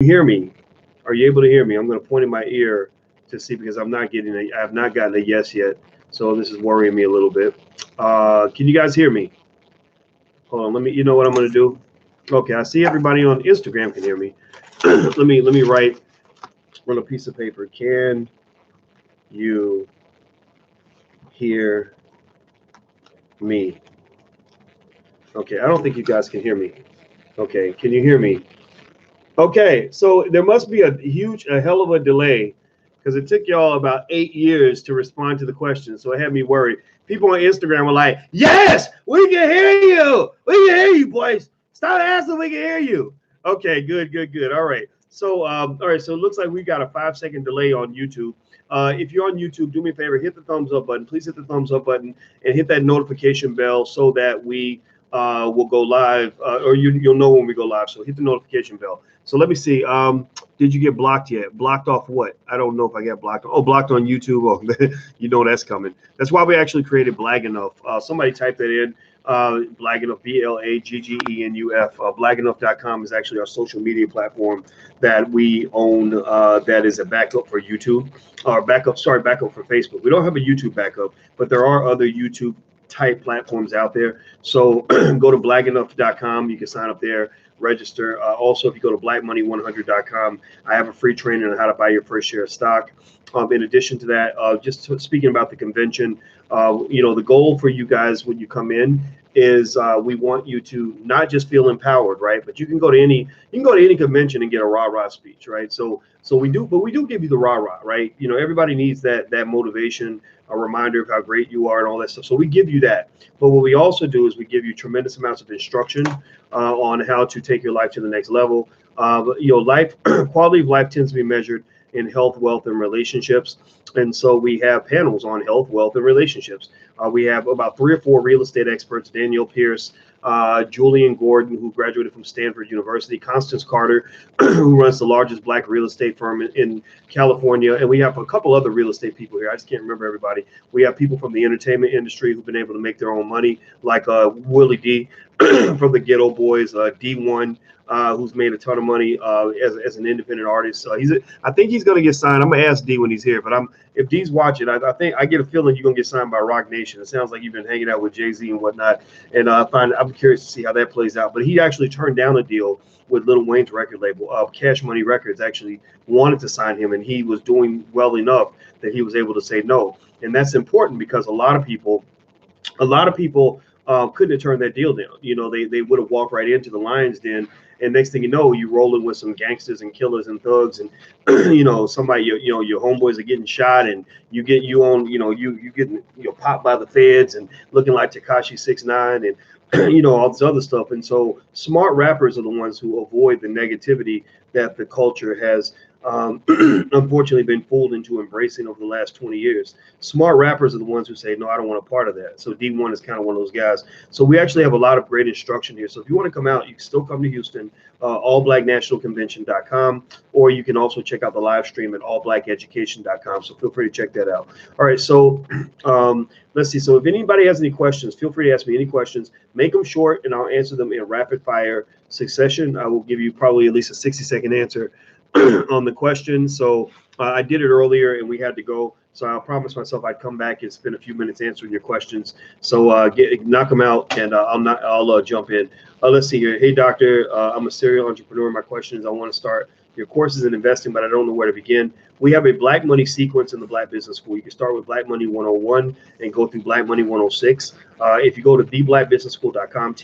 You hear me? Are you able to hear me? I'm going to point in my ear to see because I have not gotten a yes yet. So this is worrying me a little bit. Can you guys hear me? Hold on. You know what I'm going to do? Okay. I see everybody on Instagram can hear me. let me write on a piece of paper. Can you hear me? Okay. I don't think you guys can hear me. Okay. Can you hear me? Okay, so there must be a hell of a delay because it took y'all about 8 years to respond to the question. So it had me worried. People on Instagram were like, yes, we can hear you. We can hear you, boys. Stop asking, we can hear you. Okay, good, good, good. All right. So, all right. So it looks like we got a 5-second delay on YouTube. If you're on YouTube, do me a favor, hit the thumbs up button. Please hit the thumbs up button and hit that notification bell so that we will go live, or you'll know when we go live. So hit the notification bell. So let me see. Did you get blocked yet? Blocked off what? I don't know if I got blocked. Oh, blocked on YouTube. Oh, you know that's coming. That's why we actually created Blag Enough. Somebody type that in. Blag Enough, BLAGGENUF. Blagenough.com is actually our social media platform that we own. That is a backup for YouTube, or backup for Facebook. We don't have a YouTube backup, but there are other YouTube type platforms out there. So go to blagenough.com. You can sign up there, register. Also, if you go to blackmoney100.com, I have a free training on how to buy your first share of stock. In addition to that, speaking about the convention, the goal for you guys when you come in is we want you to not just feel empowered, right? But you can go to any convention and get a rah-rah speech, right? So we do give you the rah-rah, right? Everybody needs that motivation, a reminder of how great you are and all that stuff. So we give you that. But what we also do is we give you tremendous amounts of instruction on how to take your life to the next level. Life quality of life tends to be measured in health, wealth, and relationships. And so we have panels on health, wealth, and relationships. We have about 3 or 4 real estate experts: Danielle Pierce, Julian Gordon, who graduated from Stanford University, Constance Carter, who runs the largest Black real estate firm in California, and we have a couple other real estate people here. I just can't remember everybody. We have people from the entertainment industry who've been able to make their own money, like Willie D from the Ghetto Boys, D1. Who's made a ton of money as an independent artist. I think he's going to get signed. I'm going to ask D when he's here, but if D's watching, I think I get a feeling you're going to get signed by Roc Nation. It sounds like you've been hanging out with Jay-Z and whatnot, and I'm curious to see how that plays out. But he actually turned down a deal with Lil Wayne's record label. Cash Money Records actually wanted to sign him, and he was doing well enough that he was able to say no. And that's important because a lot of people couldn't have turned that deal down. They would have walked right into the lion's den. And next thing you know, you rolling with some gangsters and killers and thugs, and somebody, your homeboys are getting shot, and you getting popped by the feds and looking like Tekashi 6ix9ine and all this other stuff. And so smart rappers are the ones who avoid the negativity that the culture has unfortunately been fooled into embracing over the last 20 years. Smart rappers are the ones who say, no, I don't want a part of that. So D1 is kind of one of those guys. So we actually have a lot of great instruction here. So if you want to come out, you can still come to Houston, allblacknationalconvention.com, or you can also check out the live stream at allblackeducation.com. So feel free to check that out. All right. So let's see. So if anybody has any questions, feel free to ask me any questions. Make them short and I'll answer them in rapid fire succession. I will give you probably at least a 60-second answer on the question. So I did it earlier and we had to go. So I promised myself I'd come back and spend a few minutes answering your questions. So knock them out and I'll jump in. Let's see here. Hey, doctor, I'm a serial entrepreneur. My question is, I want to start your courses in investing, but I don't know where to begin. We have a Black Money sequence in the Black Business School. You can start with Black Money 101 and go through Black Money 106. If you go to theblackbusinessschool.com,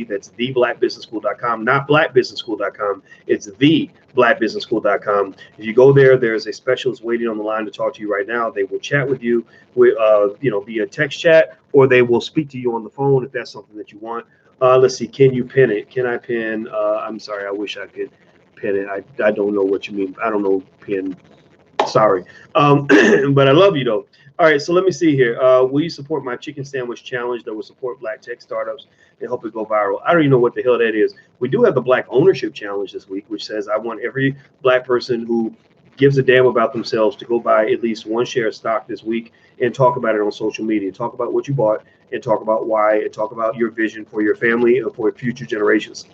that's theblackbusinessschool.com, not blackbusinessschool.com. It's theblackbusinessschool.com. If you go there, there's a specialist waiting on the line to talk to you right now. They will chat with you, via text chat, or they will speak to you on the phone if that's something that you want. Let's see. Can you pin it? Can I pin? I'm sorry. I wish I could pin it. I don't know what you mean. I don't know pin. Sorry. But I love you though. All right. So let me see here. Will you support my chicken sandwich challenge that will support Black tech startups and help it go viral? I don't even know what the hell that is. We do have the Black ownership challenge this week, which says I want every Black person who gives a damn about themselves to go buy at least one share of stock this week and talk about it on social media. Talk about what you bought and talk about why and talk about your vision for your family and for future generations.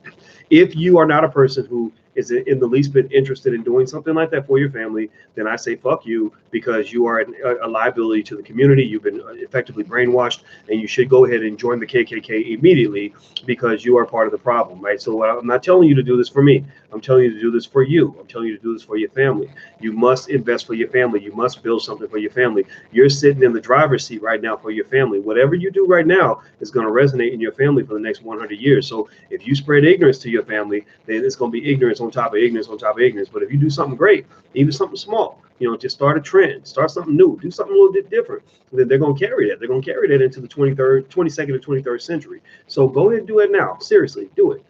If you are not a person who is in the least bit interested in doing something like that for your family, then I say fuck you, because you are a liability to the community. You've been effectively brainwashed, and you should go ahead and join the KKK immediately, because you are part of the problem, right? So I'm not telling you to do this for me. I'm telling you to do this for you. I'm telling you to do this for your family. You must invest for your family. You must build something for your family. You're sitting in the driver's seat right now for your family. Whatever you do right now is going to resonate in your family for the next 100 years. So if you spread ignorance to your family, then it's going to be ignorance on top of ignorance on top of ignorance. But if you do something great, even something small, just start a trend, start something new, do something a little bit different, then they're going to carry that. They're going to carry that into the 22nd or 23rd century. So go ahead and do it now. Seriously, do it.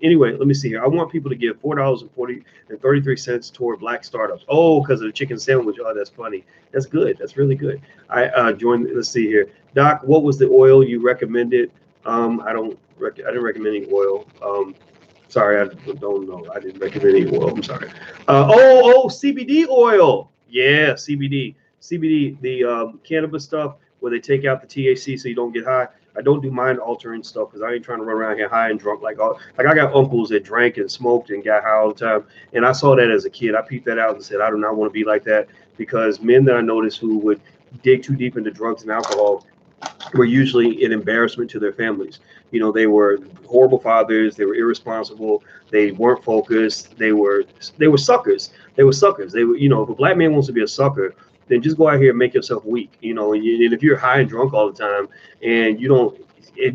Anyway, let me see here. I want people to give $4.33 toward Black startups. Oh, because of the chicken sandwich. Oh, that's funny. That's good. That's really good. I joined. Let's see here. Doc, what was the oil you recommended? I didn't recommend any oil. Sorry, I don't know. I didn't recommend any oil. I'm sorry. CBD oil. Yeah, CBD. CBD, the cannabis stuff where they take out the THC so you don't get high. I don't do mind altering stuff because I ain't trying to run around here high and drunk like I got uncles that drank and smoked and got high all the time. And I saw that as a kid. I peeped that out and said, I do not want to be like that, because men that I noticed who would dig too deep into drugs and alcohol were usually an embarrassment to their families. They were horrible fathers. They were irresponsible. They weren't focused. They were suckers. They were suckers. They were, if a black man wants to be a sucker, then just go out here and make yourself weak. And if you're high and drunk all the time and you don't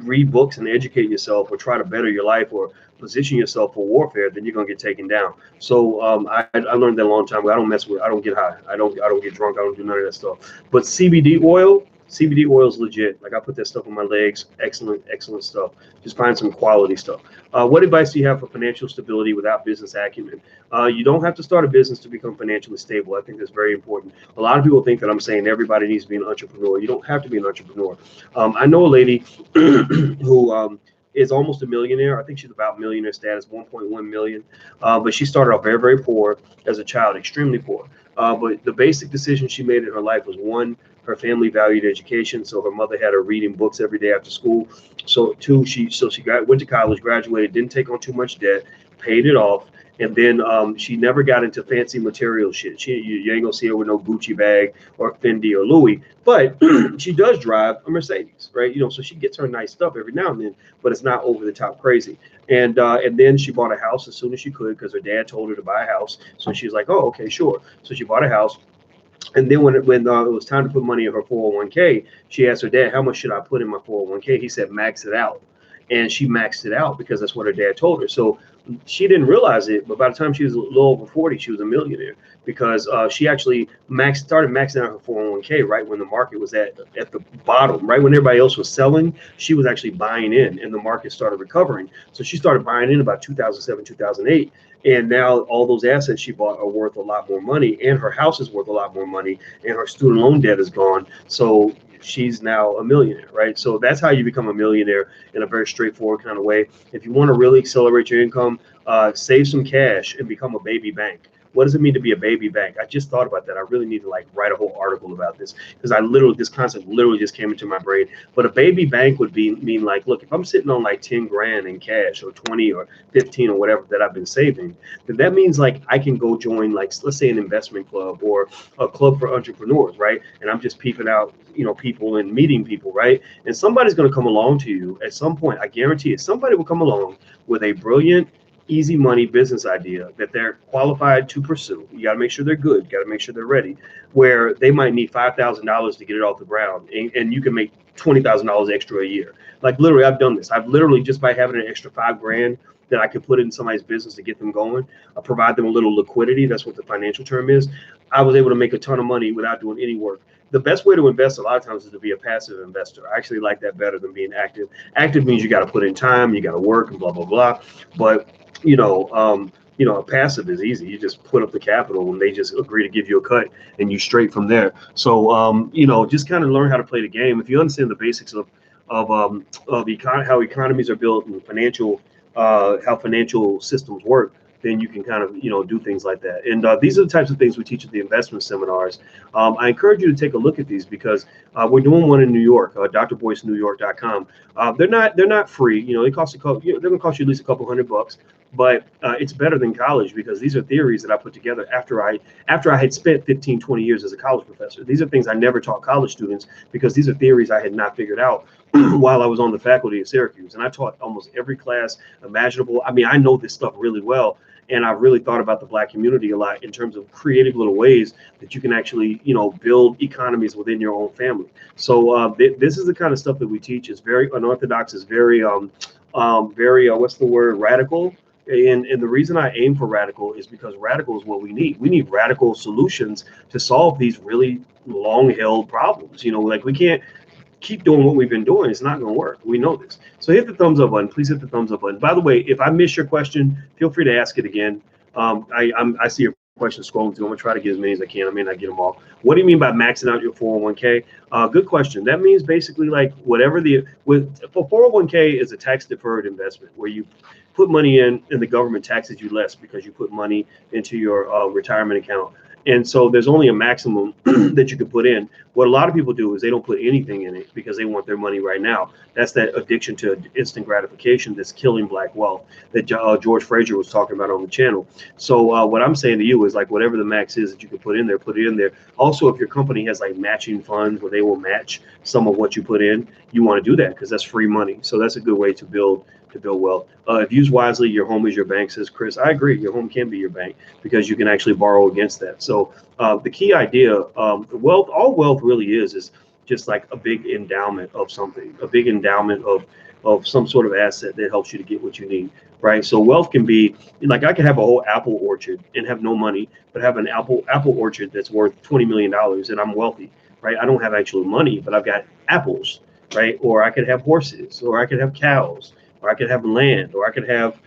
read books and educate yourself or try to better your life or position yourself for warfare, then you're gonna get taken down. So I learned that a long time ago. I don't get high. I don't get drunk. I don't do none of that stuff. But CBD oil is legit. Like, I put that stuff on my legs. Excellent stuff. Just find some quality stuff. What advice do you have for financial stability without business acumen? You don't have to start a business to become financially stable. I think that's very important. A lot of people think that I'm saying everybody needs to be an entrepreneur. You don't have to be an entrepreneur. I know a lady who is almost a millionaire. I think she's about millionaire status, 1.1 million. But she started off very, very poor as a child, extremely poor. But the basic decision she made in her life was, one, her family valued education, so her mother had her reading books every day after school. So two, she went to college, graduated, didn't take on too much debt, paid it off, and then she never got into fancy material shit. You ain't gonna see her with no Gucci bag or Fendi or Louis, but she does drive a Mercedes, right? So she gets her nice stuff every now and then, but it's not over the top crazy. And then she bought a house as soon as she could, because her dad told her to buy a house. So she was like, oh, okay, sure. So she bought a house. And then when it was time to put money in her 401k, she asked her dad, how much should I put in my 401k? He said, max it out. And she maxed it out because that's what her dad told her. So she didn't realize it, but by the time she was a little over 40, she was a millionaire, because she actually started maxing out her 401k right when the market was at the bottom, right when everybody else was selling. She was actually buying in, and the market started recovering. So she started buying in about 2007, 2008. And now all those assets she bought are worth a lot more money, and her house is worth a lot more money, and her student loan debt is gone. So she's now a millionaire, right? So that's how you become a millionaire, in a very straightforward kind of way. If you want to really accelerate your income, save some cash and become a baby bank. What does it mean to be a baby bank? I just thought about that. I really need to write a whole article about this, because this concept literally just came into my brain. But a baby bank would mean look, if I'm sitting on 10 grand in cash, or 20 or 15 or whatever that I've been saving, then that means I can go join let's say an investment club or a club for entrepreneurs, right? And I'm just peeping out, people and meeting people, right? And somebody's going to come along to you at some point. I guarantee it. Somebody will come along with a brilliant, easy money business idea that they're qualified to pursue. You got to make sure they're good. You got to make sure they're ready, where they might need $5,000 to get it off the ground, and you can make $20,000 extra a year. Literally, I've done this. I've literally, just by having an extra $5,000 that I could put in somebody's business to get them going, provide them a little liquidity. That's what the financial term is. I was able to make a ton of money without doing any work. The best way to invest a lot of times is to be a passive investor. I actually like that better than being active. Active means you got to put in time, you got to work, and blah, blah, blah. But passive is easy. You just put up the capital and they just agree to give you a cut, and you straight from there. So, just kind of learn how to play the game. If you understand the basics of how economies are built and how financial systems work, then you can kind of, do things like that. And these are the types of things we teach at the investment seminars. I encourage you to take a look at these, because we're doing one in New York, drboycenewyork.com. They're not free. They cost they're going to cost you at least a couple $100. but it's better than college because these are theories that I put together after I had spent 15, 20 years as a college professor. These are things I never taught college students because these are theories I had not figured out while I was on the faculty at Syracuse. And I taught almost every class imaginable. I mean, I know this stuff really well. And I've really thought about the Black community a lot in terms of creative little ways that you can actually, build economies within your own family. So this is the kind of stuff that we teach. It's very unorthodox. It's very what's the word, radical. And the reason I aim for radical is because radical is what we need. We need radical solutions to solve these really long held problems. Like we can't keep doing what we've been doing. It's not going to work. We know this. So hit the thumbs up button. Please hit the thumbs up button. By the way, if I miss your question, feel free to ask it again. I see your question scrolling through. I'm going to try to get as many as I can. I may not get them all. What do you mean by maxing out your 401k? Good question. That means basically like whatever for 401k is a tax deferred investment where you put money in and the government taxes you less because you put money into your retirement account. And so there's only a maximum that you can put in. What a lot of people do is they don't put anything in it because they want their money right now. That's that addiction to instant gratification that's killing Black wealth that George Fraser was talking about on the channel. So what I'm saying to you is like whatever the max is that you can put in there, put it in there. Also, if your company has like matching funds where they will match some of what you put in, you want to do that because that's free money. So that's a good way to build wealth. If used wisely, your home is your bank, says Chris. I agree. Your home can be your bank because you can actually borrow against that. So the key idea, all wealth really is just like a big endowment of something, a big endowment of some sort of asset that helps you to get what you need, right? So wealth can be like I could have a whole apple orchard and have no money, but have an apple orchard that's worth $20 million and I'm wealthy, right? I don't have actual money, but I've got apples, right? Or I could have horses, or I could have cows, or I could have land, or I could have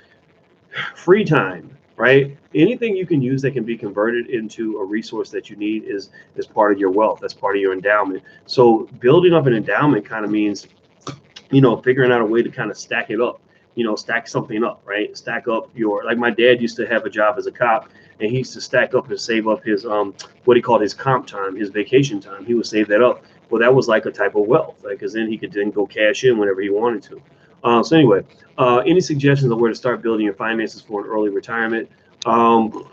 free time, right? Anything you can use that can be converted into a resource that you need is part of your wealth. That's part of your endowment. So building up an endowment kind of means, figuring out a way to kind of stack it up, stack something up, right? Stack up like my dad used to have a job as a cop and he used to stack up and save up his, what he called his comp time, his vacation time. He would save that up. Well, that was like a type of wealth, right? Because then he could then go cash in whenever he wanted to. So anyway, any suggestions on where to start building your finances for an early retirement? Well,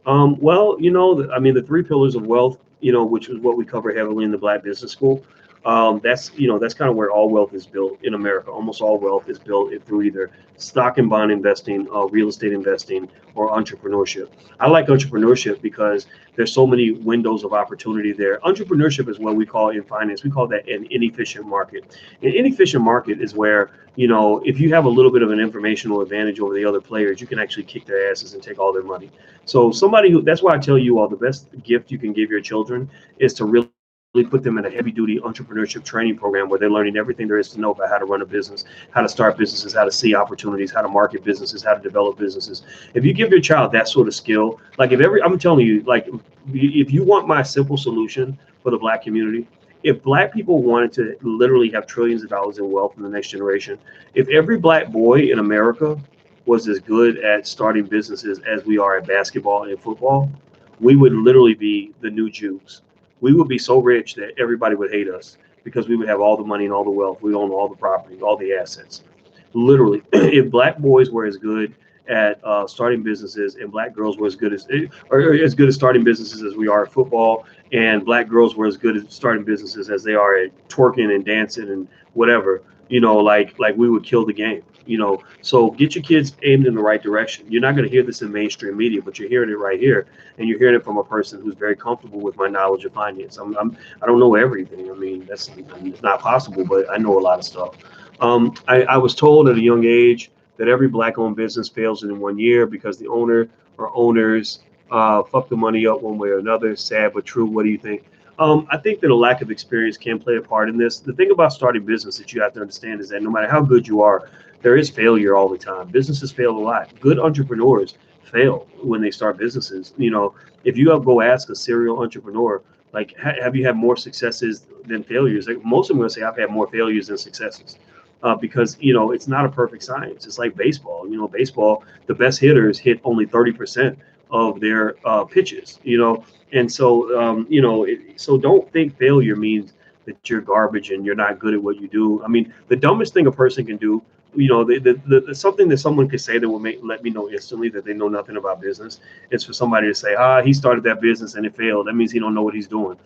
the three pillars of wealth, which is what we cover heavily in the Black Business School. That's kind of where all wealth is built in America. Almost all wealth is built through either stock and bond investing, real estate investing, or entrepreneurship. I like entrepreneurship because there's so many windows of opportunity there. Entrepreneurship is what we call in finance. We call that an inefficient market. An inefficient market is where, if you have a little bit of an informational advantage over the other players, you can actually kick their asses and take all their money. So that's why I tell you all the best gift you can give your children is to really put them in a heavy-duty entrepreneurship training program where they're learning everything there is to know about how to run a business, how to start businesses, how to see opportunities, how to market businesses, how to develop businesses. If you give your child that sort of skill, like I'm telling you, like if you want my simple solution for the Black community, if Black people wanted to literally have trillions of dollars in wealth in the next generation, if every Black boy in America was as good at starting businesses as we are at basketball and football, we would literally be the new Jews. We would be so rich that everybody would hate us because we would have all the money and all the wealth. We own all the property, all the assets. Literally, if Black boys were as good at starting businesses and Black girls were as good at starting businesses as we are at football, and Black girls were as good at starting businesses as they are at twerking and dancing and whatever, like we would kill the game. So get your kids aimed in the right direction. You're not going to hear this in mainstream media, but you're hearing it right here, and you're hearing it from a person who's very comfortable with my knowledge of finance. I don't know everything. I mean, it's not possible, but I know a lot of stuff. I was told at a young age that every Black-owned business fails in 1 year because the owner or owners fuck the money up one way or another. Sad but true. What do you think? I think that a lack of experience can play a part in this. The thing about starting business that you have to understand is that no matter how good you are, there is failure all the time. Businesses fail a lot. Good entrepreneurs fail when they start businesses. If you go ask a serial entrepreneur, like, have you had more successes than failures? Like, most of them will say, I've had more failures than successes. Because it's not a perfect science. It's like baseball. Baseball, the best hitters hit only 30% of their pitches. And so so don't think failure means that you're garbage and you're not good at what you do. I mean, the dumbest thing a person can do something that someone could say that will let me know instantly that they know nothing about business. It's for somebody to say, he started that business and it failed. That means he don't know what he's doing.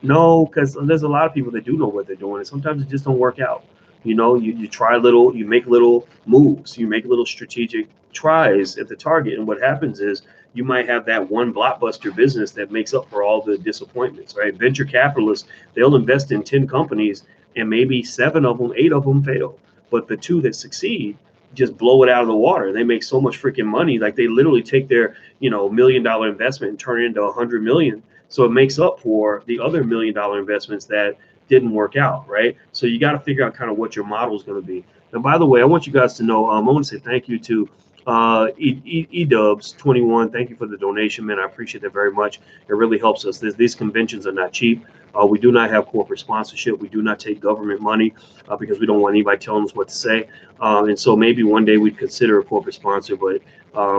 No, because there's a lot of people that do know what they're doing, and sometimes it just don't work out. You try little, you make little moves, you make little strategic tries at the target, and what happens is you might have that one blockbuster business that makes up for all the disappointments, right? Venture capitalists, they'll invest in 10 companies, and maybe 7 of them, 8 of them fail, but the 2 that succeed just blow it out of the water. They make so much freaking money, like they literally take their $1 million investment and turn it into 100 million. So it makes up for the other $1 million investments that didn't work out, right? So you got to figure out kind of what your model is going to be. And by the way, I want you guys to know, I want to say thank you to eDubs21. Thank you for the donation, man. I appreciate that very much. It really helps us. These conventions are not cheap. We do not have corporate sponsorship. We do not take government money because we don't want anybody telling us what to say. And so maybe one day we'd consider a corporate sponsor, but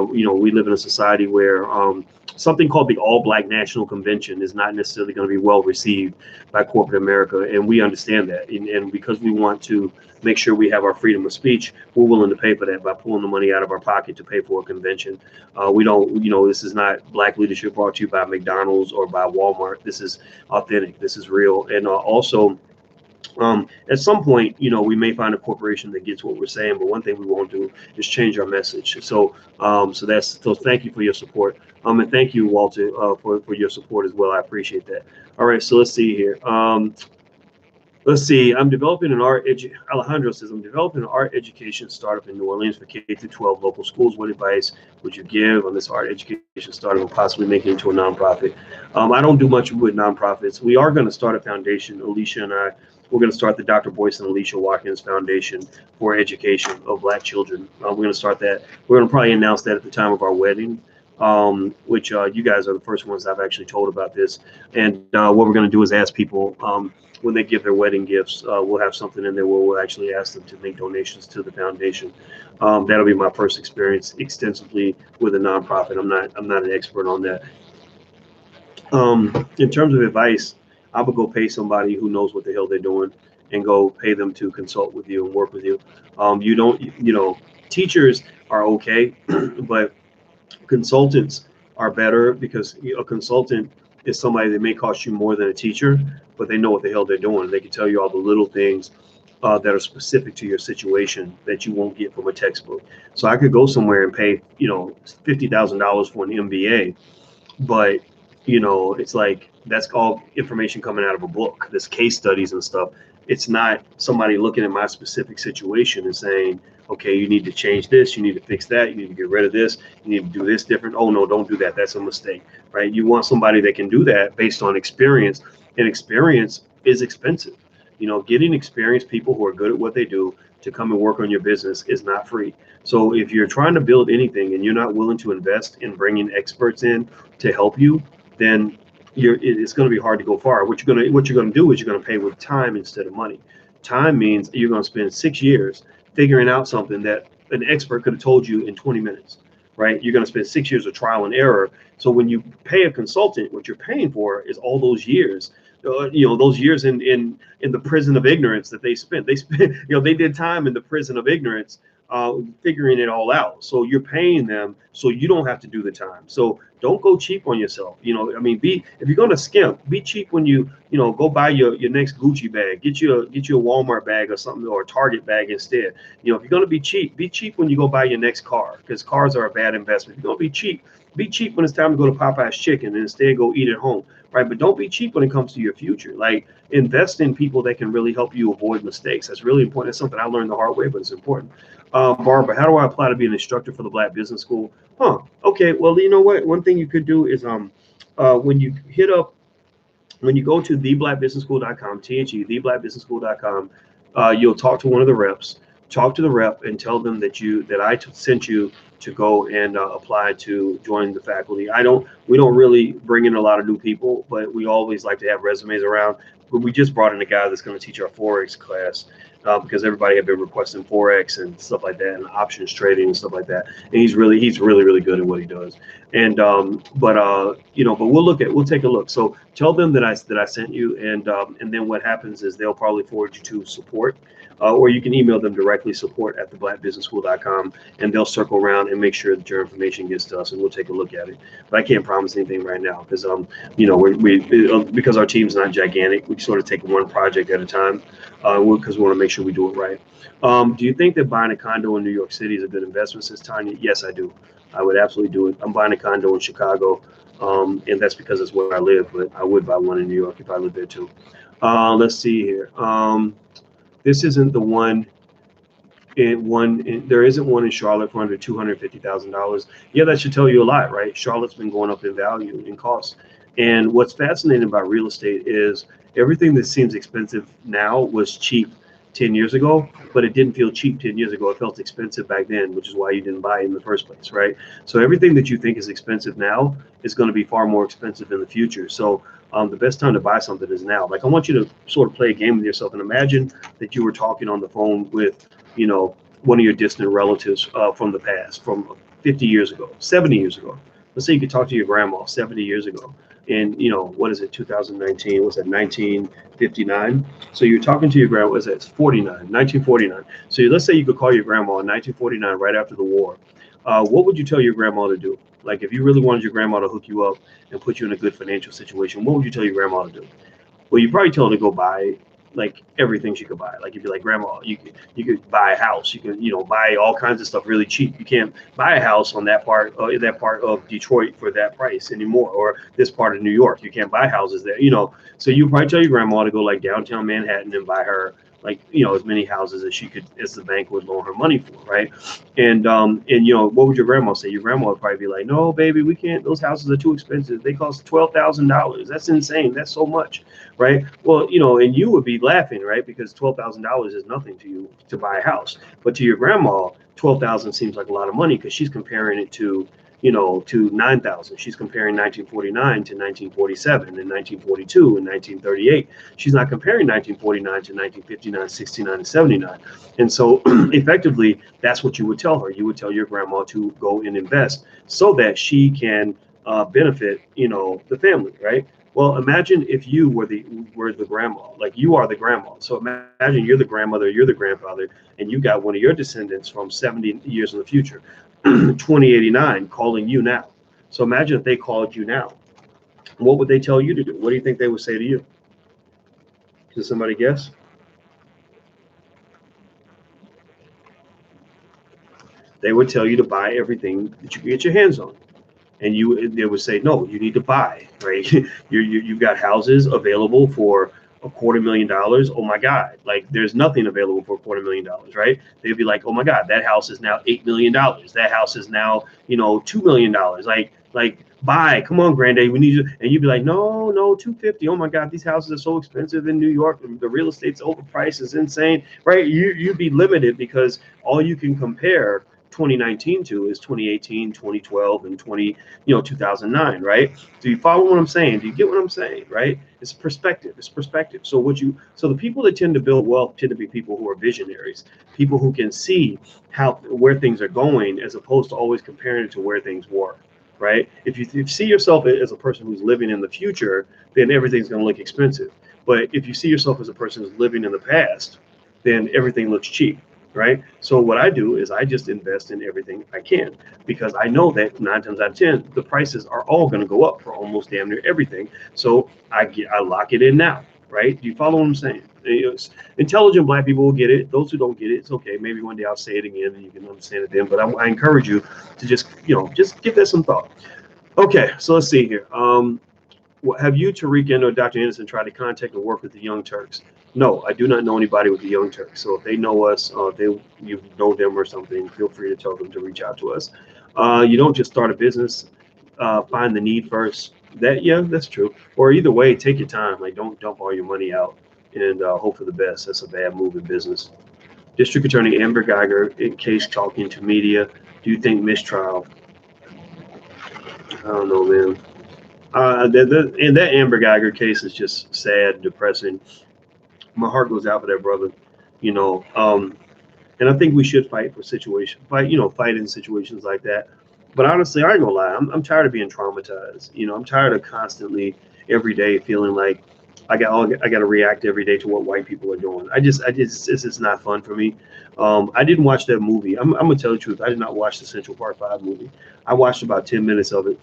we live in a society where something called the All Black National Convention is not necessarily going to be well received by corporate America, and we understand that. And because we want to make sure we have our freedom of speech, we're willing to pay for that by pulling the money out of our pocket to pay for a convention. We don't, this is not Black leadership brought to you by McDonald's or by Walmart. This is authentic. This is real. And also, at some point, we may find a corporation that gets what we're saying, but one thing we won't do is change our message. So thank you for your support. And thank you, Walter, for your support as well. I appreciate that. All right, so let's see here. Let's see. Alejandro says, I'm developing an art education startup in New Orleans for K through 12 local schools. What advice would you give on this art education startup and possibly make it into a nonprofit? I don't do much with nonprofits. We are going to start a foundation, Alicia and I. We're going to start the Dr. Boyce and Alicia Watkins Foundation for education of Black children. We're going to start that. We're going to probably announce that at the time of our wedding, which you guys are the first ones I've actually told about this. And what we're going to do is ask people when they give their wedding gifts, we'll have something in there where we'll actually ask them to make donations to the foundation. That'll be my first experience extensively with a nonprofit. I'm not an expert on that. In terms of advice, I would go pay somebody who knows what the hell they're doing and go pay them to consult with you and work with you. Teachers are okay, but consultants are better because a consultant is somebody that may cost you more than a teacher, but they know what the hell they're doing. They can tell you all the little things that are specific to your situation that you won't get from a textbook. So I could go somewhere and pay, $50,000 for an MBA, but it's like that's all information coming out of a book. There's case studies and stuff. It's not somebody looking at my specific situation and saying, okay, you need to change this, you need to fix that, you need to get rid of this, you need to do this different. Oh no, don't do that. That's a mistake, right? You want somebody that can do that based on experience, and experience is expensive. Getting experienced people who are good at what they do to come and work on your business is not free. So if you're trying to build anything and you're not willing to invest in bringing experts in to help you, then it's going to be hard to go far. What you're going to do is you're going to pay with time instead of money. Time means you're going to spend 6 years figuring out something that an expert could have told you in 20 minutes, right? You're going to spend 6 years of trial and error. So when you pay a consultant, what you're paying for is all those years, those years in the prison of ignorance that they spent. They did time in the prison of ignorance, figuring it all out. So you're paying them so you don't have to do the time. So don't go cheap on yourself. If you're going to skimp, be cheap when you go buy your next Gucci bag, get you a Walmart bag or something, or a Target bag instead. If you're going to be cheap when you go buy your next car, because cars are a bad investment. If you're going to be cheap when it's time to go to Popeye's Chicken and instead go eat at home, right? But don't be cheap when it comes to your future. Like, invest in people that can really help you avoid mistakes. That's really important. That's something I learned the hard way, but it's important. Barbara, how do I apply to be an instructor for the Black Business School? Okay. Well, you know what? One thing you could do is when you go to theblackbusinessschool.com, theblackbusinessschool.com, you'll talk to one of the reps. Talk to the rep and tell them that I sent you to go and apply to join the faculty. We don't really bring in a lot of new people, but we always like to have resumes around. But we just brought in a guy that's going to teach our Forex class because everybody had been requesting Forex and stuff like that, and options trading and stuff like that. And he's really good at what he does. And but we'll take a look. So tell them that I sent you, and then what happens is they'll probably forward you to support. or you can email them directly, support@theblackbusinessschool.com, and they'll circle around and make sure that your information gets to us, and we'll take a look at it. But I can't promise anything right now because because our team's not gigantic, we sort of take one project at a time because we want to make sure we do it right. Do you think that buying a condo in New York City is a good investment, says Tanya? Yes, I do. I would absolutely do it. I'm buying a condo in Chicago, and that's because it's where I live, but I would buy one in New York if I lived there too. Let's see here. This isn't the one. There isn't one in Charlotte for under $250,000. Yeah, that should tell you a lot, right? Charlotte's been going up in value, in cost. And what's fascinating about real estate is everything that seems expensive now was cheap 10 years ago, but it didn't feel cheap 10 years ago. It felt expensive back then, which is why you didn't buy it in the first place, right? So everything that you think is expensive now is going to be far more expensive in the future. So the best time to buy something is now. Like, I want you to sort of play a game with yourself and imagine that you were talking on the phone with, one of your distant relatives from the past, from 50 years ago, 70 years ago. Let's say you could talk to your grandma 70 years ago. And, what is it, 2019? What's that, 1959? So you're talking to your grandma, what's that, it's 1949. So let's say you could call your grandma in 1949, right after the war. What would you tell your grandma to do? Like, if you really wanted your grandma to hook you up and put you in a good financial situation, what would you tell your grandma to do? Well, you probably tell her to go buy like everything she could buy. Like, you'd be like, grandma, you could buy a house. You could, buy all kinds of stuff really cheap. You can't buy a house on that part of Detroit for that price anymore, or this part of New York. You can't buy houses there, So you probably tell your grandma to go like downtown Manhattan and buy her like, as many houses as the bank would loan her money for, right? And what would your grandma say? Your grandma would probably be like, no, baby, we can't. Those houses are too expensive. They cost $12,000. That's insane. That's so much, right? Well, and you would be laughing, right? Because $12,000 is nothing to you to buy a house, but to your grandma, 12,000 seems like a lot of money because she's comparing it to 9,000. She's comparing 1949 to 1947 and 1942 and 1938. She's not comparing 1949 to 1959, 69, and 79. And so effectively, that's what you would tell her. You would tell your grandma to go and invest so that she can benefit, the family, right? Well, imagine if you were the grandma, like you are the grandma. So imagine you're the grandmother, you're the grandfather, and you got one of your descendants from 70 years in the future, 2089, calling you now. So imagine if they called you now. What would they tell you to do? What do you think they would say to you? Can somebody guess? They would tell you to buy everything that you can get your hands on. And they would say, no, you need to buy, right? You've got houses available for $250,000. Oh my God, like there's nothing available for $250,000, right? They'd be like, oh my God, that house is now $8 million. That house is now, $2 million. Like buy, come on, granddad, we need you. And you'd be like, no, 250. Oh my God, these houses are so expensive in New York. The real estate's overpriced, is insane, right? You'd be limited because all you can compare 2019 to is 2018, 2012, and 2009, right? Do you follow what I'm saying? Do you get what I'm saying, right? It's perspective. So the people that tend to build wealth tend to be people who are visionaries, people who can see where things are going, as opposed to always comparing it to where things were, right? If you see yourself as a person who's living in the future, then everything's going to look expensive. But if you see yourself as a person who's living in the past, then everything looks cheap. Right. So what I do is I just invest in everything I can, because I know that 9 times out of 10, the prices are all going to go up for almost damn near everything. So I lock it in now. Right. Do you follow what I'm saying? Intelligent Black people will get it. Those who don't get it, it's okay. Maybe one day I'll say it again and you can understand it then. But I encourage you to just give that some thought. Okay. So let's see here. Have you, Tariq, and or Dr. Anderson tried to contact and work with the Young Turks? No, I do not know anybody with the Young Turks. So if they know us, you know them or something, feel free to tell them to reach out to us. You don't just start a business, find the need first. That's true. Or either way, take your time. Like, don't dump all your money out and hope for the best. That's a bad move in business. District Attorney Amber Geiger, in case talking to media, do you think mistrial? I don't know, man. And that Amber Geiger case is just sad, depressing. My heart goes out for that brother, and I think we should fight in situations like that. But honestly, I ain't gonna lie, I'm tired of being traumatized. I'm tired of constantly every day feeling like I got to react every day to what white people are doing. It's just not fun for me. I didn't watch that movie. I'm gonna tell you the truth. I did not watch the Central Park 5 movie. I watched about 10 minutes of it.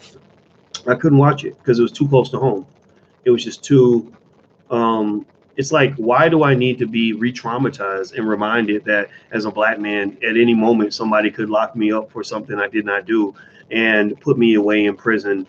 I couldn't watch it because it was too close to home. It was just too. It's like, why do I need to be re-traumatized and reminded that as a black man, at any moment, somebody could lock me up for something I did not do and put me away in prison,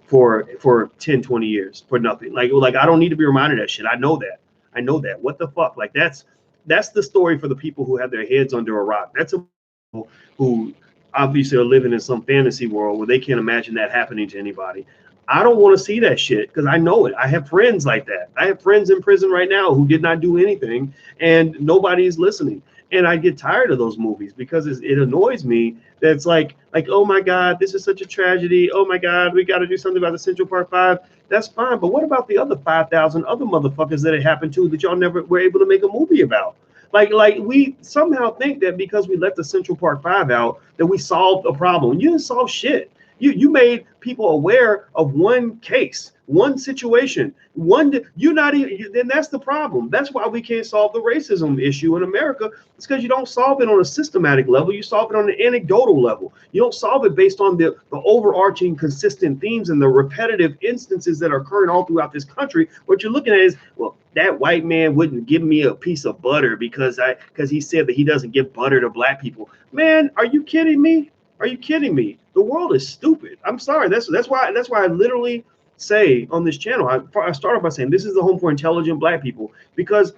for 10, 20 years for nothing. Like I don't need to be reminded of that shit. I know that. I know that. What the fuck? Like that's the story for the people who have their heads under a rock. That's a people who obviously are living in some fantasy world where they can't imagine that happening to anybody. I don't want to see that shit because I know it. I have friends like that. I have friends in prison right now who did not do anything and nobody is listening. And I get tired of those movies because it annoys me that it's like, oh my God, this is such a tragedy. Oh my God, we got to do something about the Central Park 5. That's fine. But what about the other 5,000 other motherfuckers that it happened to that y'all never were able to make a movie about? Like we somehow think that because we let the Central Park 5 out, that we solved a problem. You didn't solve shit. You made people aware of one case, one situation, you're not even, then that's the problem. That's why we can't solve the racism issue in America. It's because you don't solve it on a systematic level. You solve it on an anecdotal level. You don't solve it based on the overarching consistent themes and the repetitive instances that are occurring all throughout this country. What you're looking at is, well, that white man wouldn't give me a piece of butter because he said that he doesn't give butter to black people. Man, are you kidding me? Are you kidding me? The world is stupid. I'm sorry. That's why I literally say on this channel, I started by saying this is the home for intelligent black people, because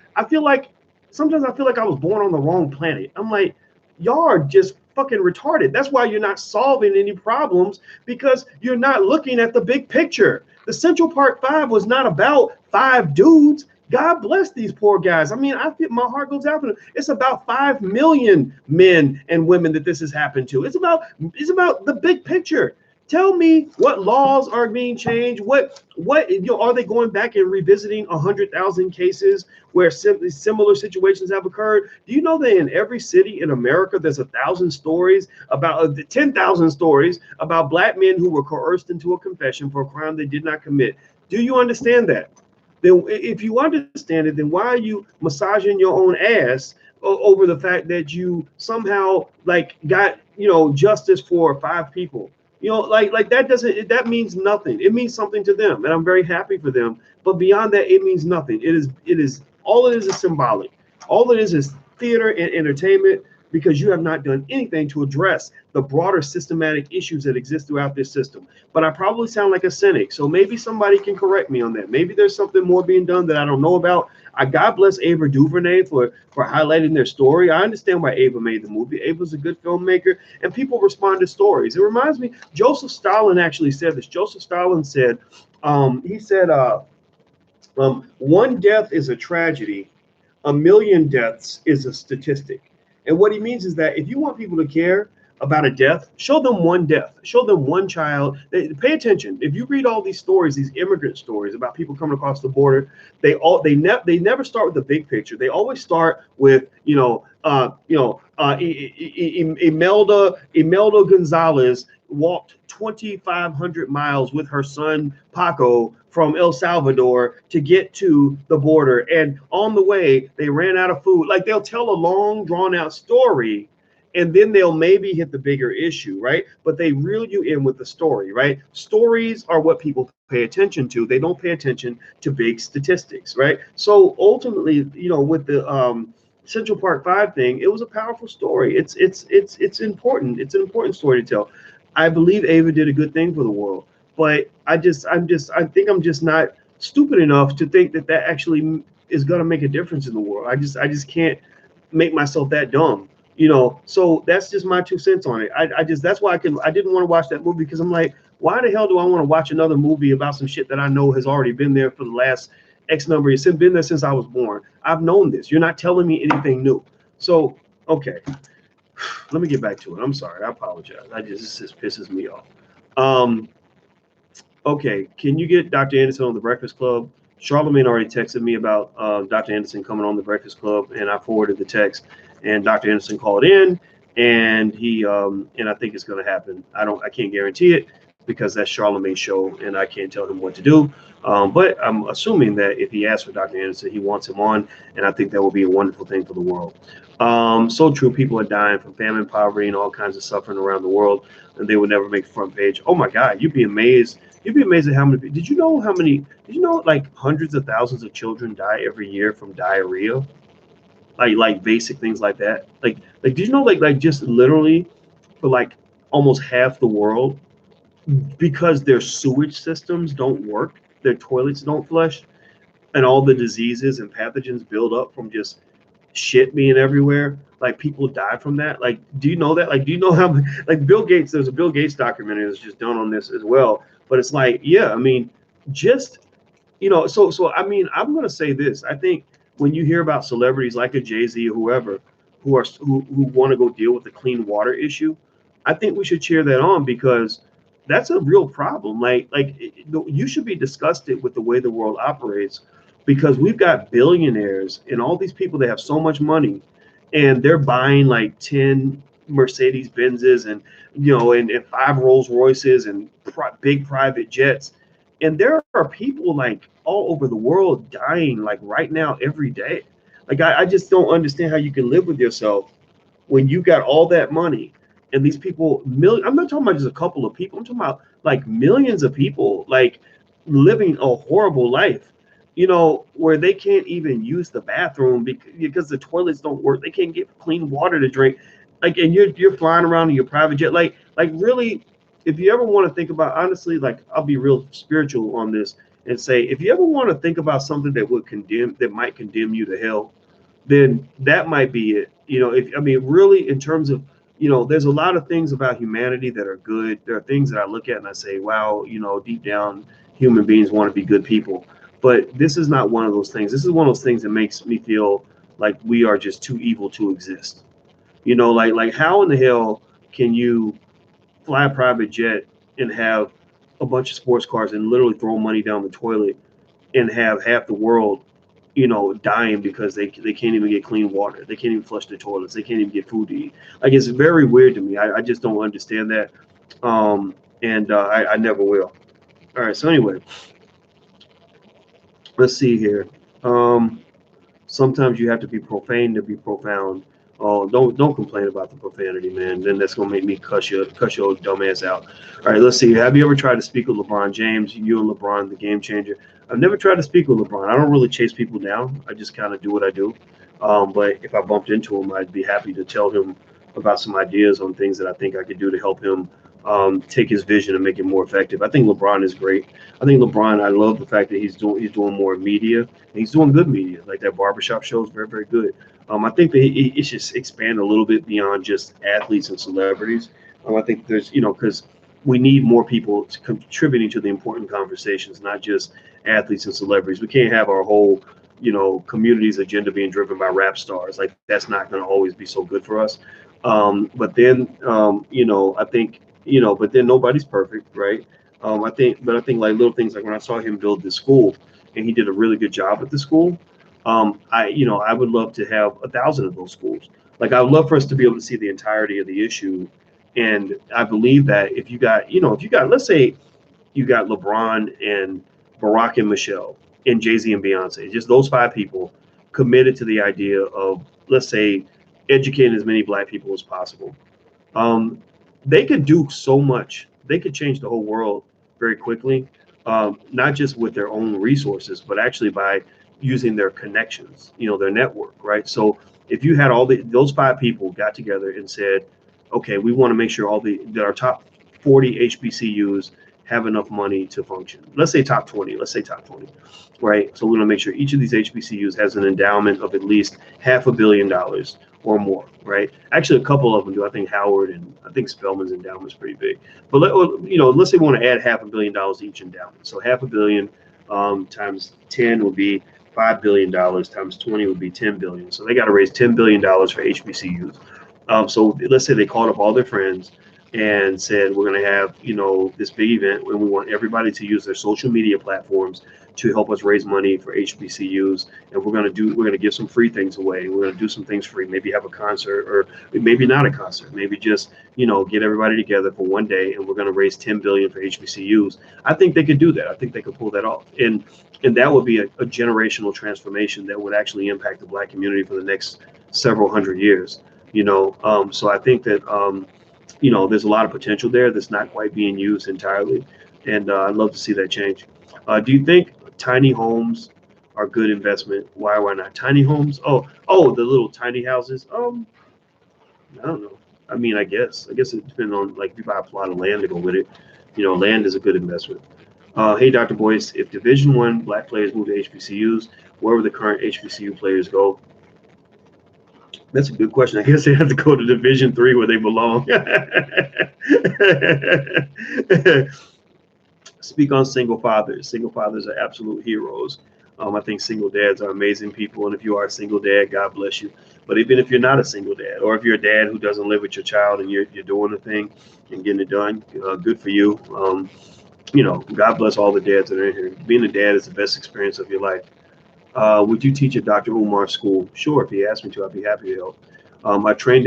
sometimes I feel like I was born on the wrong planet. I'm like, y'all are just fucking retarded. That's why you're not solving any problems, because you're not looking at the big picture. The Central Park 5 was not about 5 dudes. God bless these poor guys. I mean, my heart goes out for them. It's about 5 million men and women that this has happened to. It's about the big picture. Tell me what laws are being changed. What are they going back and revisiting 100,000 cases where similar situations have occurred? Do you know that in every city in America there's 1,000 stories about 10,000 stories about black men who were coerced into a confession for a crime they did not commit? Do you understand that? Then if you understand it, then why are you massaging your own ass over the fact that you somehow got justice for 5 people? Like that means nothing. It means something to them, and I'm very happy for them. But beyond that, it means nothing. It is all it is symbolic. All it is theater and entertainment, because you have not done anything to address the broader systematic issues that exist throughout this system. But I probably sound like a cynic, so maybe somebody can correct me on that. Maybe there's something more being done that I don't know about. God bless Ava DuVernay for highlighting their story. I understand why Ava made the movie. Ava's a good filmmaker, and people respond to stories. It reminds me, Joseph Stalin actually said this. Joseph Stalin said, one death is a tragedy, a million deaths is a statistic. And what he means is that if you want people to care about a death, show them one death, show them one child. Pay attention. If you read all these stories, these immigrant stories about people coming across the border, they never start with the big picture. They always start with Imelda Gonzalez walked 2,500 miles with her son Paco from El Salvador to get to the border, and on the way they ran out of food. Like, they'll tell a long drawn out story, and then they'll maybe hit the bigger issue, right? But they reel you in with the story, right? Stories are what people pay attention to. They don't pay attention to big statistics, right? So ultimately, with the Central Park 5 thing, it was a powerful story. It's important. It's an important story to tell. I believe Ava did a good thing for the world, but I think I'm just not stupid enough to think that actually is going to make a difference in the world. I just can't make myself that dumb, So that's just my 2 cents on it. That's why I didn't want to watch that movie, because I'm like, why the hell do I want to watch another movie about some shit that I know has already been there for the last X number of years? It's been there since I was born. I've known this. You're not telling me anything new. So, okay. Let me get back to it. I'm sorry. I apologize. This just pisses me off. Okay. Can you get Dr. Anderson on the Breakfast Club? Charlamagne already texted me about Dr. Anderson coming on the Breakfast Club, and I forwarded the text. And Dr. Anderson called in, and he and I think it's going to happen. I can't guarantee it, because that's Charlemagne's show and I can't tell him what to do. But I'm assuming that if he asks for Dr. Anderson, he wants him on, and I think that will be a wonderful thing for the world. So true. People are dying from famine, poverty, and all kinds of suffering around the world, and they would never make the front page. Oh my God, you'd be amazed. You'd be amazed at how many. Did you know how many? Did you know like hundreds of thousands of children die every year from diarrhea? Like basic things like that. Did you know like just literally for like almost half the world, because their sewage systems don't work, their toilets don't flush, and all the diseases and pathogens build up from just shit being everywhere. Like people die from that. Like, do you know that? Like, do you know how? Like Bill Gates, there's a Bill Gates documentary that's just done on this as well. But it's like, yeah, I mean, just so I mean, I'm gonna say this. I think when you hear about celebrities like a Jay-Z or whoever who want to go deal with the clean water issue, I think we should cheer that on because that's a real problem. You should be disgusted with the way the world operates because we've got billionaires and all these people that have so much money and they're buying like 10 Mercedes Benzes and and 5 Rolls Royces and big private jets. And there are people like all over the world dying like right now every day. Like I just don't understand how you can live with yourself when you got all that money and these people I'm not talking about just a couple of people. I'm talking about like millions of people like living a horrible life, where they can't even use the bathroom because the toilets don't work. They can't get clean water to drink. Like, and you're flying around in your private jet. Like really, if you ever want to think about, honestly, like I'll be real spiritual on this and say, if you ever want to think about something that might condemn you to hell, then that might be it. If I mean, really, in terms of, there's a lot of things about humanity that are good. There are things that I look at and I say, wow, deep down, human beings want to be good people. But this is not one of those things. This is one of those things that makes me feel like we are just too evil to exist. Like how in the hell can you fly a private jet and have a bunch of sports cars and literally throw money down the toilet and have half the world, dying because they can't even get clean water. They can't even flush their toilets. They can't even get food to eat. Like it's very weird to me. I just don't understand that. And I never will. All right. So anyway, let's see here. Sometimes you have to be profane to be profound. Oh, don't complain about the profanity, man. Then that's gonna make me cuss your dumb ass out. All right, let's see. Have you ever tried to speak with LeBron James? You and LeBron, the game changer. I've never tried to speak with LeBron. I don't really chase people down. I just kind of do what I do. But if I bumped into him, I'd be happy to tell him about some ideas on things that I think I could do to help him take his vision and make it more effective. I think LeBron is great. I think LeBron, I love the fact that he's doing more media. And he's doing good media, like that barbershop show is very, very good. I think that it should expand a little bit beyond just athletes and celebrities. I think there's, because we need more people contributing to the important conversations, not just athletes and celebrities. We can't have our whole, community's agenda being driven by rap stars. Like that's not going to always be so good for us. But then, I think, but then nobody's perfect, right? I think like little things like when I saw him build this school and he did a really good job at the school. I would love to have 1,000 of those schools. Like I would love for us to be able to see the entirety of the issue. And I believe that if you got, let's say you got LeBron and Barack and Michelle and Jay-Z and Beyonce, just those 5 people committed to the idea of, let's say, educating as many Black people as possible. They could do so much. They could change the whole world very quickly, not just with their own resources, but actually by using their connections, their network, right? So if you had those 5 people got together and said, okay, we want to make sure that our top 40 HBCUs have enough money to function. Let's say top 20, right? So we're going to make sure each of these HBCUs has an endowment of at least $500 million or more, right? Actually, a couple of them do. I think Howard and I think Spelman's endowment is pretty big. But let's say we want to add $500 million each endowment. So $500 million times 10 would be $5 billion, times 20 would be $10 billion. So they got to raise $10 billion for HBCUs. So let's say they called up all their friends. and said we're going to have this big event, and we want everybody to use their social media platforms to help us raise money for HBCUs. And we're going to give some free things away. We're going to do some things free, maybe have a concert, or maybe not a concert, maybe just get everybody together for one day, and we're going to raise 10 billion for HBCUs. I think they could do that. I think they could pull that off, and that would be a generational transformation that would actually impact the Black community for the next several hundred years. So I think that there's a lot of potential there that's not quite being used entirely, and I'd love to see that change. Do you think tiny homes are good investment? Why not tiny homes? Oh, the little tiny houses. I don't know. I mean, I guess it depends on, like, if you buy a plot of land to go with it. Land is a good investment. Hey, Dr. Boyce, if Division One Black players move to HBCUs, where would the current HBCU players go? That's a good question. I guess they have to go to Division Three where they belong. Speak on single fathers. Single fathers are absolute heroes. I think single dads are amazing people, and if you are a single dad, God bless you. But even if you're not a single dad, or if you're a dad who doesn't live with your child and you're doing the thing and getting it done, good for you. God bless all the dads that are in here. Being a dad is the best experience of your life. Would you teach at Dr. Umar's school? Sure, if he asked me to, I'd be happy to help. I've trained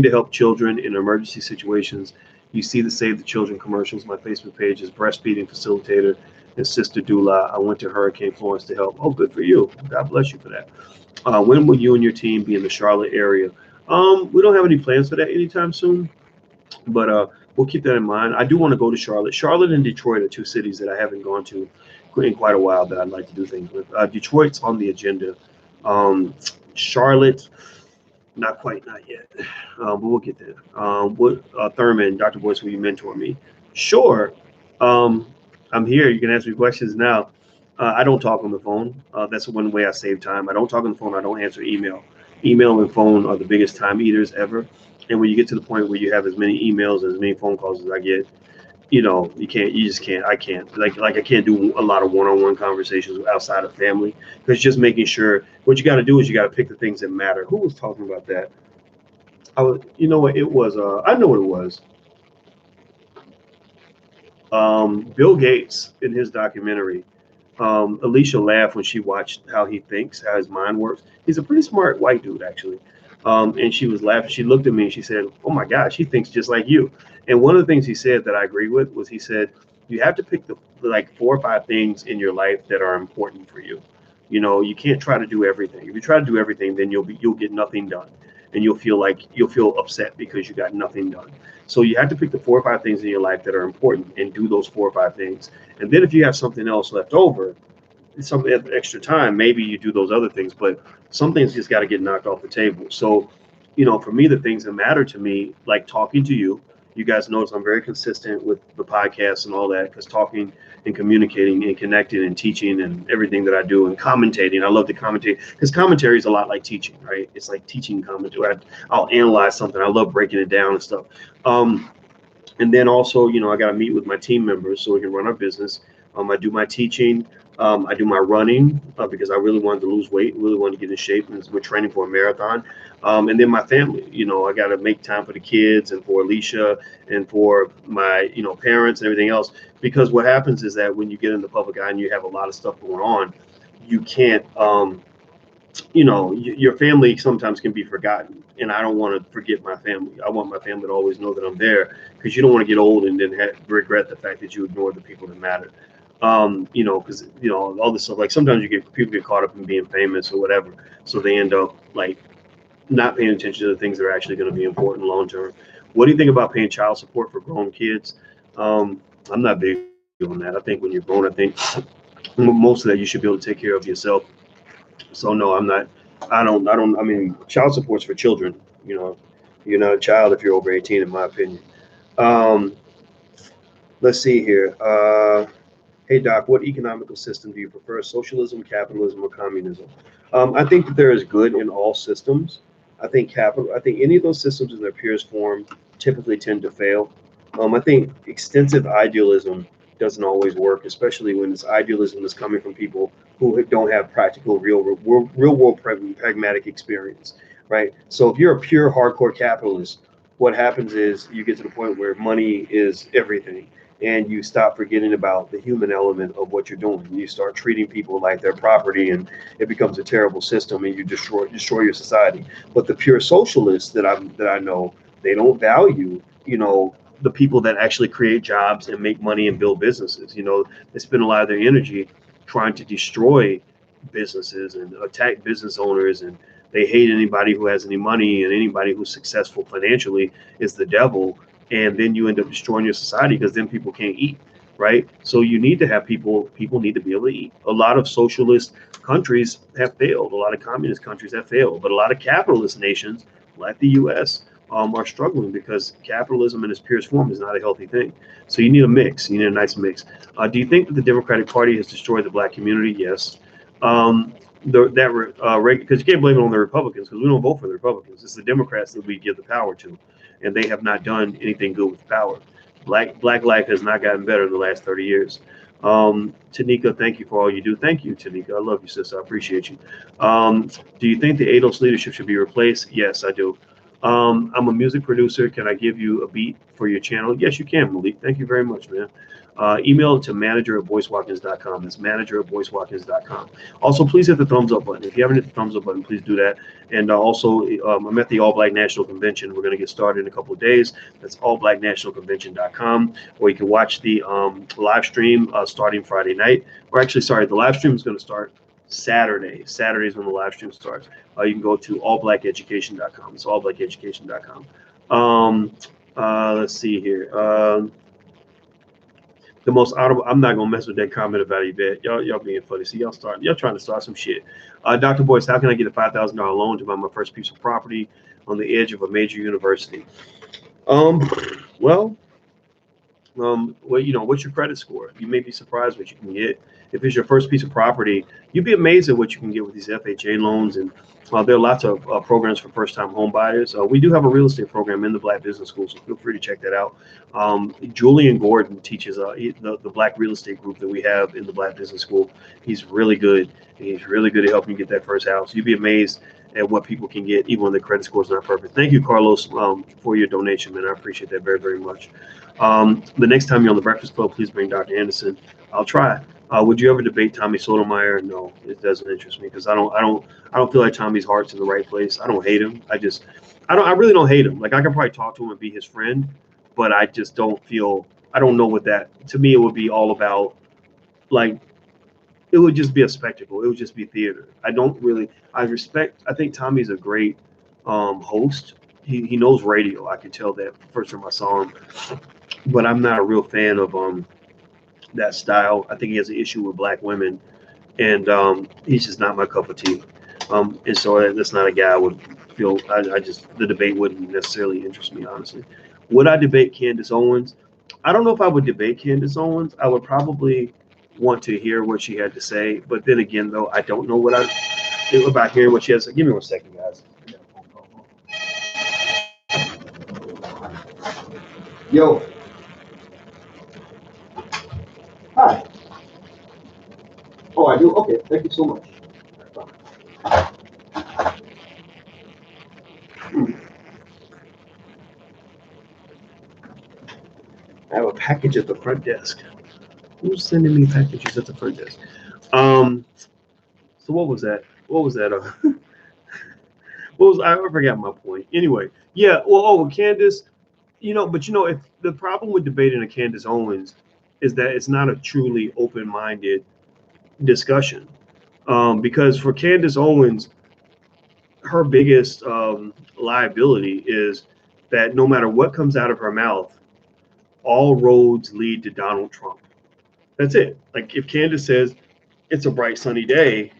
to help children in emergency situations. You see the Save the Children commercials. My Facebook page is breastfeeding facilitator and sister doula. I went to Hurricane Florence to help. Oh, good for you. God bless you for that. When will you and your team be in the Charlotte area? We don't have any plans for that anytime soon, but we'll keep that in mind. I do want to go to Charlotte. Charlotte and Detroit are two cities that I haven't gone to in quite a while that I'd like to do things with. Detroit's on the agenda. Charlotte, not quite, not yet, but we'll get there. Thurman, Dr. Boyce, will you mentor me? Sure. I'm here. You can ask me questions now. I don't talk on the phone. That's one way I save time. I don't talk on the phone. I don't answer email. Email and phone are the biggest time eaters ever. And when you get to the point where you have as many emails, as many phone calls as I get, you just can't. I can't, like I can't do a lot of one-on-one conversations outside of family, because just making sure, what you got to do is you got to pick the things that matter. Who was talking about that? You know what it was? I know what it was. Bill Gates, in his documentary. Alicia laughed when she watched how he thinks, how his mind works. He's a pretty smart white dude, actually. And she was laughing. She looked at me and she said, "Oh my gosh, he thinks just like you." And one of the things he said that I agree with was, he said, you have to pick the like 4 or 5 things in your life that are important for you. You can't try to do everything. If you try to do everything, then you'll get nothing done, and you'll feel upset because you got nothing done. So you have to pick the 4 or 5 things in your life that are important and do those 4 or 5 things. And then if you have something else left over, some extra time, maybe you do those other things, but some things just got to get knocked off the table. So, for me, the things that matter to me, like talking to you guys notice I'm very consistent with the podcast and all that, because talking and communicating and connecting and teaching and everything that I do, and commentating, I love to commentate, because commentary is a lot like teaching, right? It's like teaching commentary. I'll analyze something. I love breaking it down and stuff. And then also, I got to meet with my team members so we can run our business. I do my teaching. I do my running because I really wanted to lose weight, really wanted to get in shape, and we're training for a marathon. And then my family, I got to make time for the kids and for Alicia and for my, parents and everything else. Because what happens is that when you get in the public eye and you have a lot of stuff going on, you can't, your family sometimes can be forgotten. And I don't want to forget my family. I want my family to always know that I'm there, because you don't want to get old and then regret the fact that you ignored the people that matter. Because all this stuff, like sometimes people get caught up in being famous or whatever, so they end up like not paying attention to the things that are actually going to be important long term. What do you think about paying child support for grown kids? I'm not big on that. I think when you're grown, I think most of that you should be able to take care of yourself. So no, I'm not. I don't. I mean, child support's for children. You're not a child if you're over 18, in my opinion. Um, let's see here. Hey, Doc, what economical system do you prefer, socialism, capitalism, or communism? I think that there is good in all systems. I think any of those systems in their purest form typically tend to fail. I think extensive idealism doesn't always work, especially when this idealism is coming from people who don't have practical, real world pragmatic experience, right? So if you're a pure hardcore capitalist, what happens is you get to the point where money is everything, and you stop forgetting about the human element of what you're doing. You start treating people like their property, and it becomes a terrible system, and you destroy your society. But the pure socialists that I know, they don't value, the people that actually create jobs and make money and build businesses. They spend a lot of their energy trying to destroy businesses and attack business owners, and they hate anybody who has any money, and anybody who's successful financially is the devil. And then you end up destroying your society, because then people can't eat, right? So you need to have people need to be able to eat. A lot of socialist countries have failed, a lot of communist countries have failed, but a lot of capitalist nations like the US are struggling, because capitalism in its purest form is not a healthy thing. So you need a mix. You need a nice mix. Do you think that the Democratic Party has destroyed the black community? Yes. Because you can't blame it on the Republicans, because we don't vote for the Republicans. It's the Democrats that we give the power to, and they have not done anything good with power. Black life has not gotten better in the last 30 years. Tanika, thank you for all you do. Thank you, Tanika. I love you, sister. I appreciate you. Do you think the ADOS leadership should be replaced? Yes, I do. I'm a music producer. Can I give you a beat for your channel? Yes, you can, Malik. Thank you very much, man. Email it to manager@boycewatkins.com. That's manager@boycewatkins.com. Also, please hit the thumbs up button. If you haven't hit the thumbs up button, please do that. And also, I'm at the All Black National Convention. We're going to get started in a couple of days. That's allblacknationalconvention.com. Or you can watch the live stream starting Friday night. Or actually, sorry, the live stream is going to start Saturday. Saturday is when the live stream starts. You can go to allblackeducation.com. It's allblackeducation.com. Let's see here. The most audible. I'm not gonna mess with that comment about Yvette. Y'all being funny. See, y'all trying to start some shit. Dr. Boyce, how can I get a $5,000 loan to buy my first piece of property on the edge of a major university? Well, what's your credit score? You may be surprised what you can get. If it's your first piece of property, you'd be amazed at what you can get with these FHA loans. And there are lots of programs for first-time home buyers. We do have a real estate program in the Black Business School, so feel free to check that out. Julian Gordon teaches the Black real estate group that we have in the Black Business School. He's really good. He's really good at helping you get that first house. You'd be amazed at what people can get, even when the credit score is not perfect. Thank you, Carlos, for your donation, man. I appreciate that very, very much. The next time you're on the Breakfast Club, please bring Dr. Anderson. I'll try. Would you ever debate Tommy Sotomayor? No, it doesn't interest me, because I don't feel like Tommy's heart's in the right place. I don't hate him. I really don't hate him. Like, I can probably talk to him and be his friend, but I just don't feel. I don't know what that. To me, it would be all about, like, it would just be a spectacle. It would just be theater. I think Tommy's a great host. He knows radio. I could tell that first time I saw him, but I'm not a real fan of that style. I think he has an issue with black women, and he's just not my cup of tea. And so that's not a guy I would feel. The debate wouldn't necessarily interest me, honestly. Would I debate Candace Owens? I don't know if I would debate Candace Owens. I would probably want to hear what she had to say, but then again, though, I don't know about hearing what she has to say. Give me 1 second, guys. Yo. Hi. Oh, I do? Okay, thank you so much. I have a package at the front desk. Who's sending me packages at the front desk? So what was that? I forgot my point. Anyway, yeah. Well, Candace, if the problem with debating a Candace Owens is that it's not a truly open-minded discussion. Because for Candace Owens, her biggest liability is that no matter what comes out of her mouth, all roads lead to Donald Trump. That's it. Like, if Candace says it's a bright sunny day,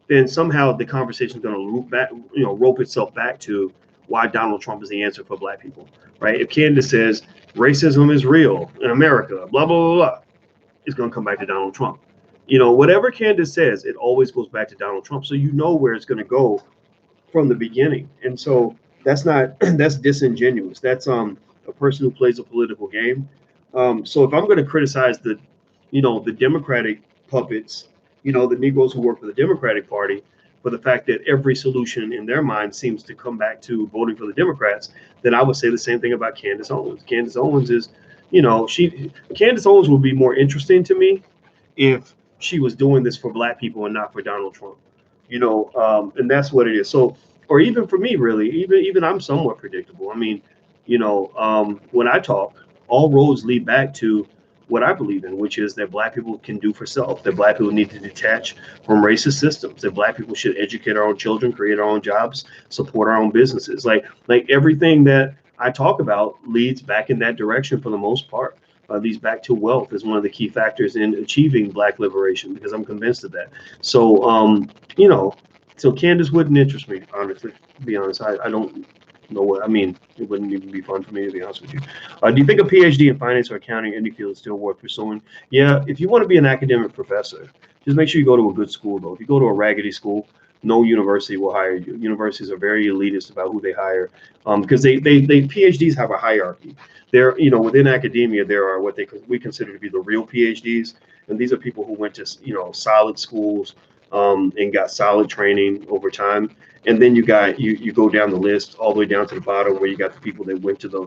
then somehow the conversation is going to rope itself back to why Donald Trump is the answer for black people, right? If Candace says racism is real in America, blah, blah, blah, blah, it's going to come back to Donald Trump. Whatever Candace says, it always goes back to Donald Trump. So you know where it's going to go from the beginning. And so that's disingenuous. That's a person who plays a political game. So if I'm going to criticize the Democratic puppets, the Negroes who work for the Democratic Party, but the fact that every solution in their mind seems to come back to voting for the Democrats, then I would say the same thing about Candace Owens. Candace Owens is, Candace Owens would be more interesting to me if she was doing this for black people and not for Donald Trump, and that's what it is. So, or even for me, really, even I'm somewhat predictable. I mean, when I talk, all roads lead back to what I believe in, which is that black people can do for self, that black people need to detach from racist systems, that black people should educate our own children, create our own jobs, support our own businesses. Like everything that I talk about leads back in that direction for the most part. Leads back to wealth is one of the key factors in achieving black liberation, because I'm convinced of that. So, so Candace wouldn't interest me, honestly, to be honest. I don't know what, I mean, it wouldn't even be fun for me, to be honest with you. Do you think a PhD in finance or accounting or any field is still worth pursuing? Yeah, if you want to be an academic professor, just make sure you go to a good school, though. If you go to a raggedy school, no university will hire you. Universities are very elitist about who they hire, because they PhDs have a hierarchy. There, within academia, there are what we consider to be the real PhDs, and these are people who went to solid schools, and got solid training over time. And then you go down the list all the way down to the bottom, where you got the people that went to the,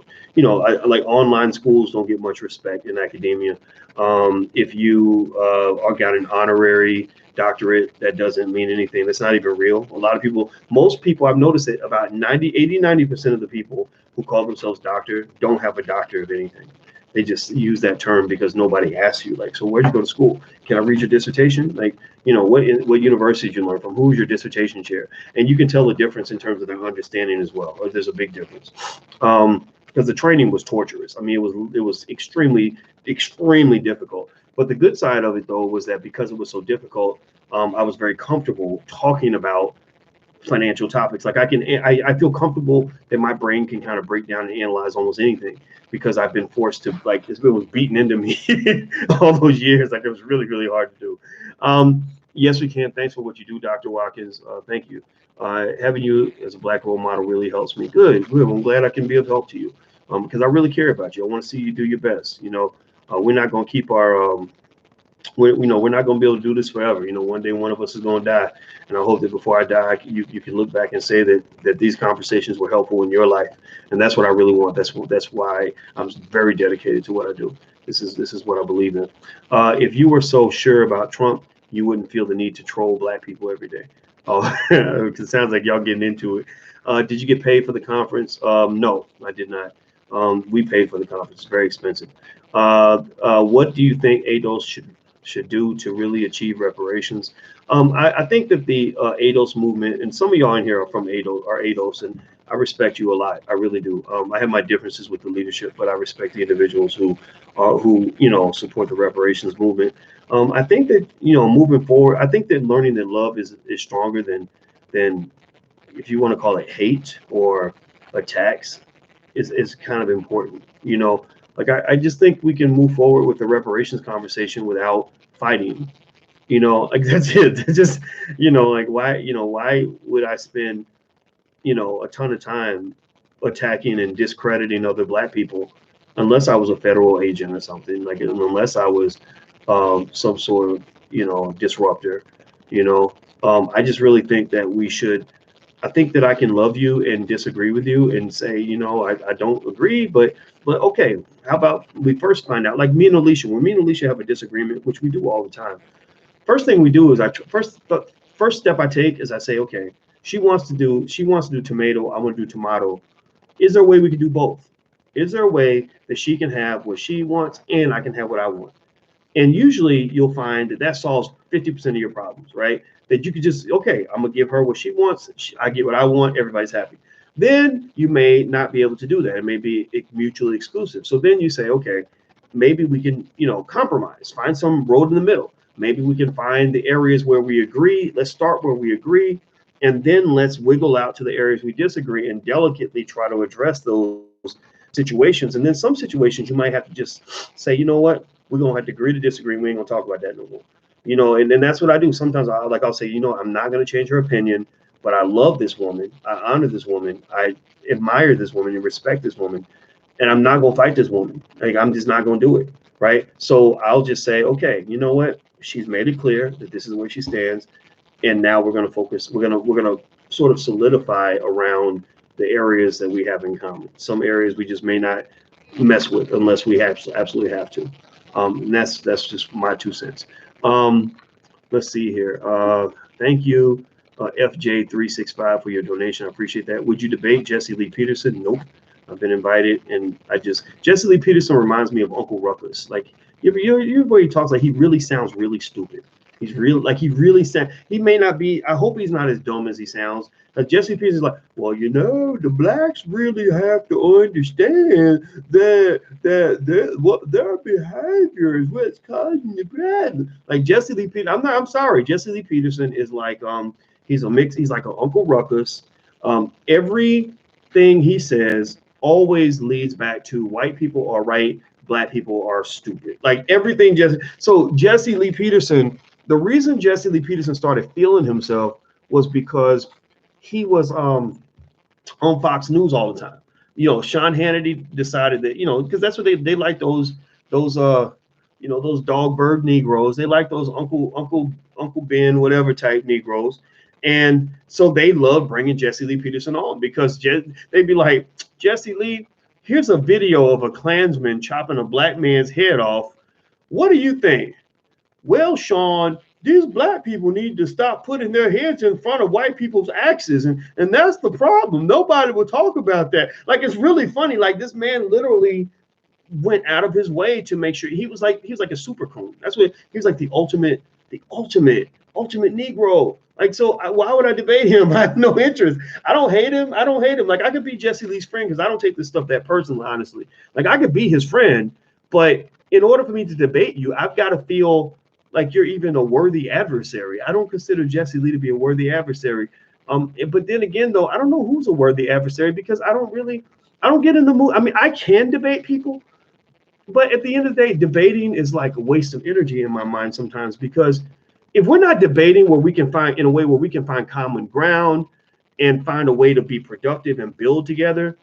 like online schools don't get much respect in academia. If you are got an honorary doctorate, that doesn't mean anything. That's not even real. A lot of people, most people, I've noticed it, about 90% of the people who call themselves doctor don't have a doctor of anything. They just use that term because nobody asks you, like, so where'd you go to school? Can I read your dissertation? Like, what university did you learn from? Who's your dissertation chair? And you can tell the difference in terms of their understanding as well. Or there's a big difference. Because the training was torturous. I mean, it was extremely, extremely difficult. But the good side of it, though, was that because it was so difficult, I was very comfortable talking about financial topics. Like I feel comfortable that my brain can kind of break down and analyze almost anything, because I've been forced to, like, it was beaten into me all those years. Like, it was really, really hard to do. Yes, we can. Thanks for what you do, Dr. Watkins. Thank you. Having you as a black role model really helps me. Good. I'm glad I can be of help to you, because I really care about you. I want to see you do your best. We're not going to keep our we're not going to be able to do this forever. One day one of us is going to die, and I hope that before I die, you can look back and say that these conversations were helpful in your life, and that's what I really want. That's why I'm very dedicated to what I do. This is what I believe in. If you were so sure about Trump, you wouldn't feel the need to troll black people every day. Oh, it sounds like y'all getting into it. Did you get paid for the conference? No, I did not. We paid for the conference. It's very expensive. What do you think ADOS should do to really achieve reparations? I think that the ADOS movement, and some of y'all in here are from ADOS, and I respect you a lot. I really do. I have my differences with the leadership, but I respect the individuals who support the reparations movement. I think that moving forward, I think that learning that love is stronger than if you want to call it hate or attacks is kind of important. Like I just think we can move forward with the reparations conversation without fighting. Like that's it. It's just like why would I spend a ton of time attacking and discrediting other black people unless I was a federal agent or something, like unless I was some sort of disruptor. I just really think that we should. I think that I can love you and disagree with you and say, I don't agree, but okay, how about we first find out, like me and Alicia, when me and Alicia have a disagreement, which we do all the time, first thing we do is the first step I take is I say, okay, she wants to do tomato, I want to do tomato. Is there a way we can do both? Is there a way that she can have what she wants and I can have what I want? And usually you'll find that solves 50% of your problems, right? That you could just, okay, I'm gonna give her what she wants, I get what I want, everybody's happy. Then you may not be able to do that. It may be mutually exclusive. So then you say, okay, maybe we can, compromise, find some road in the middle. Maybe we can find the areas where we agree. Let's start where we agree, and then let's wiggle out to the areas we disagree and delicately try to address those situations. And then some situations you might have to just say, you know what, we're gonna have to agree to disagree. We ain't gonna talk about that no more. And then that's what I do. Sometimes I'll say, I'm not gonna change her opinion, but I love this woman, I honor this woman, I admire this woman and respect this woman, and I'm not gonna fight this woman. Like, I'm just not gonna do it, right? So I'll just say, okay, you know what? She's made it clear that this is where she stands. And now we're going to focus. We're going to sort of solidify around the areas that we have in common. Some areas we just may not mess with unless we absolutely have to. And that's just my 2 cents. Let's see here. Thank you, FJ365, for your donation. I appreciate that. Would you debate Jesse Lee Peterson? Nope. I've been invited, and Jesse Lee Peterson reminds me of Uncle Ruckus. Like you where he talks, like he really sounds really stupid. He's real, like he really sounds. He may not be. I hope he's not as dumb as he sounds. Jesse Peterson's like, well, the blacks really have to understand that what their behavior is what's causing the problem. Like Jesse Lee Peterson, I'm sorry, Jesse Lee Peterson is like he's a mix. He's like an Uncle Ruckus. Everything he says always leads back to white people are right, black people are stupid. Like everything Jesse Lee Peterson. The reason Jesse Lee Peterson started feeling himself was because he was on Fox News all the time. Sean Hannity decided that, because that's what they like those dog bird Negroes. They like those Uncle Ben, whatever type Negroes. And so they love bringing Jesse Lee Peterson on because they'd be like, Jesse Lee, here's a video of a Klansman chopping a black man's head off. What do you think? Well, Sean, these black people need to stop putting their heads in front of white people's axes. And that's the problem. Nobody will talk about that. Like, it's really funny. Like, this man literally went out of his way to make sure he was like a super coon. That's what he was like, the ultimate Negro. Like, so why would I debate him? I have no interest. I don't hate him. Like, I could be Jesse Lee's friend because I don't take this stuff that personally, honestly. Like, I could be his friend, but in order for me to debate you, I've got to feel like you're even a worthy adversary. I don't consider Jesse Lee to be a worthy adversary. But then again, though, I don't know who's a worthy adversary because I don't get in the mood. I mean, I can debate people, but at the end of the day, debating is like a waste of energy in my mind sometimes, because if we're not debating where we can find common ground and find a way to be productive and build together,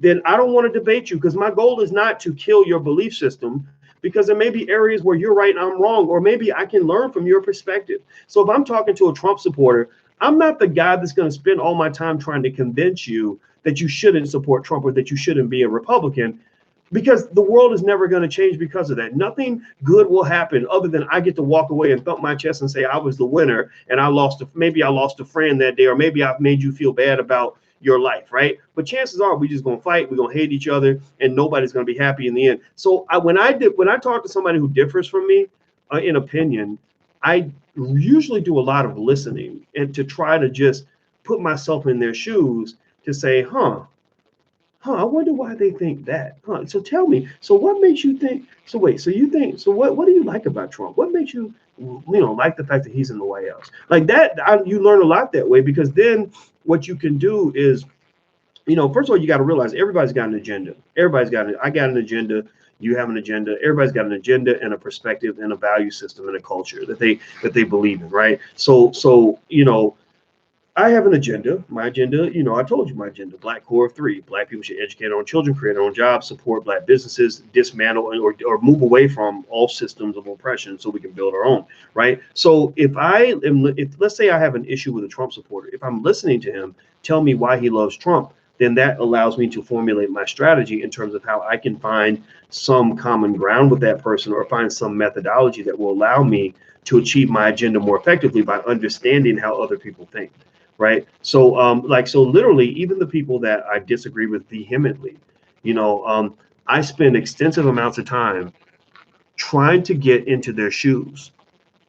then I don't want to debate you, because my goal is not to kill your belief system, because there may be areas where you're right and I'm wrong, or maybe I can learn from your perspective. So if I'm talking to a Trump supporter, I'm not the guy that's going to spend all my time trying to convince you that you shouldn't support Trump or that you shouldn't be a Republican, because the world is never going to change because of that. Nothing good will happen other than I get to walk away and thump my chest and say I was the winner and maybe I lost a friend that day, or maybe I've made you feel bad about your life, right? But chances are we just gonna fight, we're gonna hate each other, and nobody's gonna be happy in the end. So when I talk to somebody who differs from me in opinion, I usually do a lot of listening and to try to just put myself in their shoes to say, I wonder why they think that. So tell me, so what makes you think? So wait, so you think? So what do you like about Trump? What makes you like the fact that he's in the White House? Like that, you learn a lot that way, because then what you can do is, first of all, you got to realize everybody's got an agenda. I got an agenda. You have an agenda. Everybody's got an agenda and a perspective and a value system and a culture that they believe in, right? So I have an agenda. My agenda, I told you my agenda: Black Core of 3. Black people should educate their own children, create their own jobs, support Black businesses, dismantle or move away from all systems of oppression so we can build our own, right? So if let's say I have an issue with a Trump supporter, if I'm listening to him tell me why he loves Trump, then that allows me to formulate my strategy in terms of how I can find some common ground with that person, or find some methodology that will allow me to achieve my agenda more effectively by understanding how other people think. Right. So literally, even the people that I disagree with vehemently, I spend extensive amounts of time trying to get into their shoes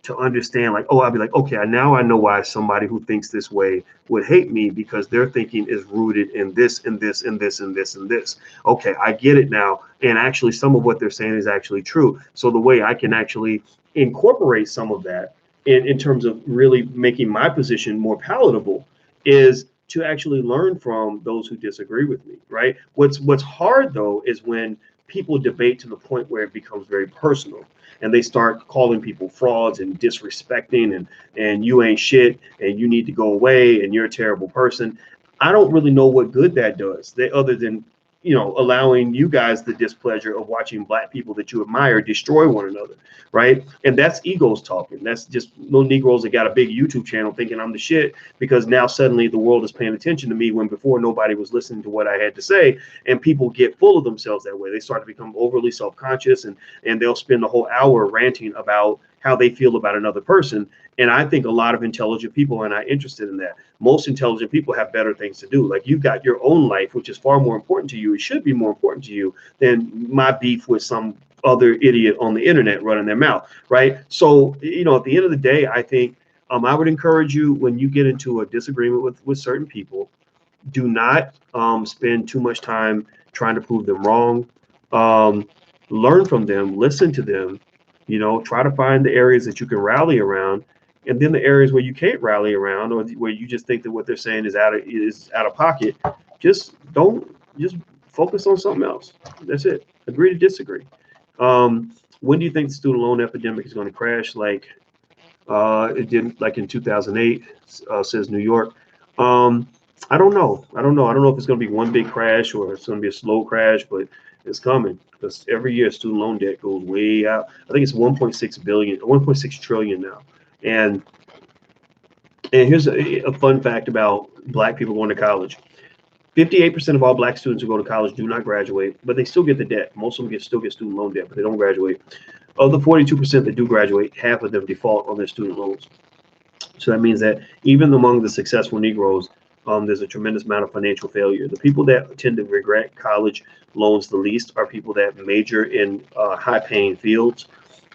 to understand, like, I'll be like, okay, now I know why somebody who thinks this way would hate me, because their thinking is rooted in this and this and this and this and this. Okay, I get it now. And actually, some of what they're saying is actually true. So the way I can actually incorporate some of that in terms of really making my position more palatable is to actually learn from those who disagree with me, right? What's hard, though, is when people debate to the point where it becomes very personal, and they start calling people frauds and disrespecting and you ain't shit and you need to go away and you're a terrible person. I don't really know what good that does, other than allowing you guys the displeasure of watching black people that you admire destroy one another, right? And that's egos talking. That's just little Negroes that got a big YouTube channel thinking I'm the shit because now suddenly the world is paying attention to me when before nobody was listening to what I had to say. And people get full of themselves that way. They start to become overly self-conscious, and they'll spend the whole hour ranting about how they feel about another person. And I think a lot of intelligent people are not interested in that. Most intelligent people have better things to do. Like, you've got your own life, which is far more important to you. It should be more important to you than my beef with some other idiot on the internet running their mouth, right? So, at the end of the day, I think I would encourage you, when you get into a disagreement with certain people, do not spend too much time trying to prove them wrong. Learn from them, listen to them, try to find the areas that you can rally around. And then the areas where you can't rally around, or where you just think that what they're saying is out of pocket, just focus on something else. That's it. Agree to disagree. When do you think the student loan epidemic is going to crash? Like it did, like in 2008, says New York. I don't know. I don't know if it's going to be one big crash or it's going to be a slow crash, but it's coming, because every year student loan debt goes way out. I think it's 1.6 trillion now. And here's a fun fact about black people going to college. 58% of all black students who go to college do not graduate, but they still get the debt. Most of them still get student loan debt, but they don't graduate. Of the 42% that do graduate, half of them default on their student loans. So that means that even among the successful Negroes, there's a tremendous amount of financial failure. The people that tend to regret college loans the least are people that major in high-paying fields,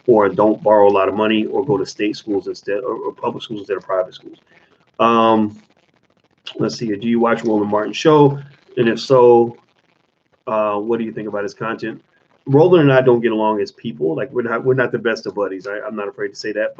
or don't borrow a lot of money, or go to state schools instead, or public schools instead of private schools. Let's see here. Do you watch Roland Martin show? And if so, what do you think about his content? Roland and I don't get along as people. Like, we're not the best of buddies. I'm not afraid to say that.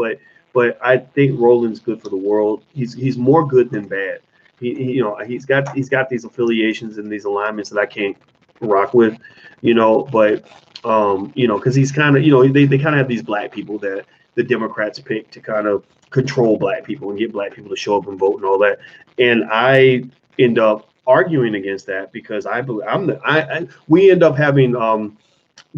But I think Roland's good for the world. He's more good than bad. He's got these affiliations and these alignments that I can't rock with, but because he's kind of, they kind of have these black people that the Democrats pick to kind of control black people and get black people to show up and vote and all that. And I end up arguing against that, because I believe we end up having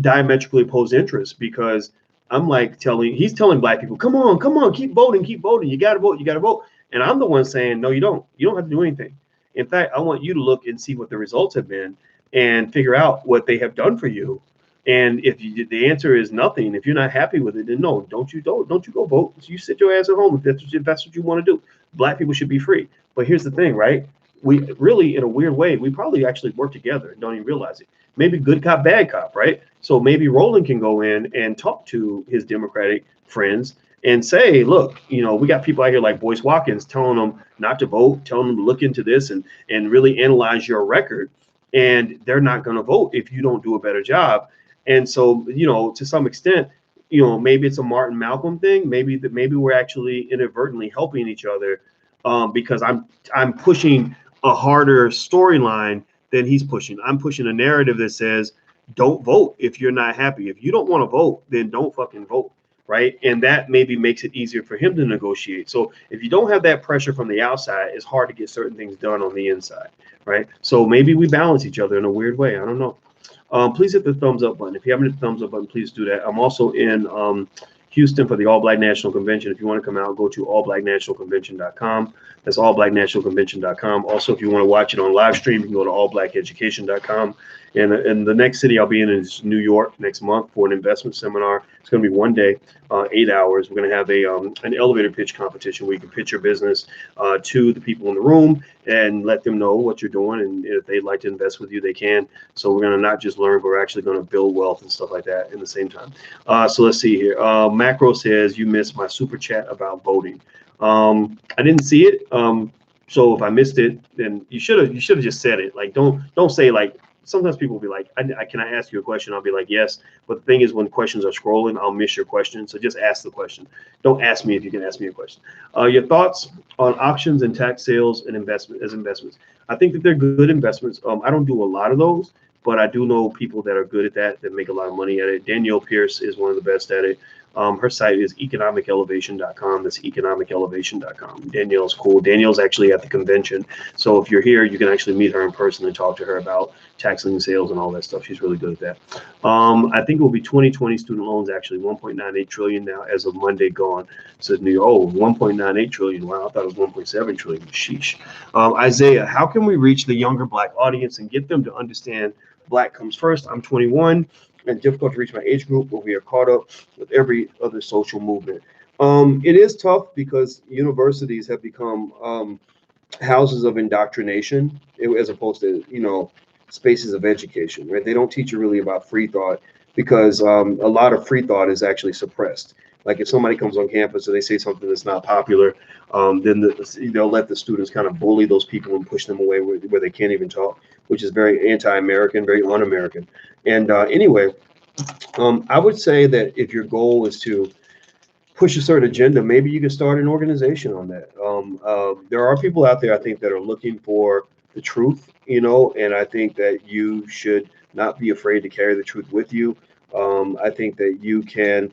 diametrically opposed interests, because I'm like he's telling black people, come on, keep voting, you gotta vote. And I'm the one saying, no, you don't have to do anything. In fact, I want you to look and see what the results have been and figure out what they have done for you. And if the answer is nothing, if you're not happy with it, then no, don't you go vote. You sit your ass at home if that's what you want to do. Black people should be free. But here's the thing, right? We really, in a weird way, we probably actually work together and don't even realize it. Maybe good cop, bad cop, right? So maybe Roland can go in and talk to his Democratic friends and say, look, we got people out here like Boyce Watkins telling them not to vote, telling them to look into this and really analyze your record. And they're not going to vote if you don't do a better job. And so, to some extent, maybe it's a Martin Malcolm thing. Maybe we're actually inadvertently helping each other, because I'm pushing a harder storyline than he's pushing. I'm pushing a narrative that says, don't vote if you're not happy. If you don't want to vote, then don't fucking vote. Right. And that maybe makes it easier for him to negotiate. So if you don't have that pressure from the outside, it's hard to get certain things done on the inside. Right. So maybe we balance each other in a weird way. I don't know. Please hit the thumbs up button. If you haven't hit the thumbs up button, please do that. I'm also in Houston for the All Black National Convention. If you want to come out, go to allblacknationalconvention.com. That's allblacknationalconvention.com. Also, if you want to watch it on live stream, you can go to allblackeducation.com. And the next city I'll be in is New York next month for an investment seminar. It's going to be one day, 8 hours. We're going to have an elevator pitch competition where you can pitch your business to the people in the room and let them know what you're doing. And if they'd like to invest with you, they can. So we're going to not just learn, but we're actually going to build wealth and stuff like that in the same time. So let's see here. Macro says, you missed my super chat about voting. I didn't see it. So if I missed it, then you should have just said it. Like, don't say like, sometimes people will be like, can I ask you a question? I'll be like, yes. But the thing is, when questions are scrolling, I'll miss your question. So just ask the question. Don't ask me if you can ask me a question. Your thoughts on auctions and tax sales and investments. I think that they're good investments. I don't do a lot of those, but I do know people that are good at that make a lot of money at it. Danielle Pierce is one of the best at it. Her site is economicelevation.com. That's economicelevation.com. Danielle's cool. Danielle's actually at the convention. So if you're here, you can actually meet her in person and talk to her about tax lien sales and all that stuff. She's really good at that. I think it will be 2020 student loans, actually 1.98 trillion now as of Monday gone. Says New York, 1.98 trillion. Wow, I thought it was 1.7 trillion. Sheesh. Isaiah, how can we reach the younger Black audience and get them to understand Black comes first? I'm 21 and difficult to reach my age group, but we are caught up with every other social movement. It is tough because universities have become houses of indoctrination as opposed to, spaces of education, right? They don't teach you really about free thought because a lot of free thought is actually suppressed. Like if somebody comes on campus and they say something that's not popular, then they'll let the students kind of bully those people and push them away where they can't even talk, which is very anti-American, very un-American. And anyway, I would say that if your goal is to push a certain agenda, maybe you can start an organization on that. There are people out there, I think, that are looking for the truth, and I think that you should not be afraid to carry the truth with you. I think that you can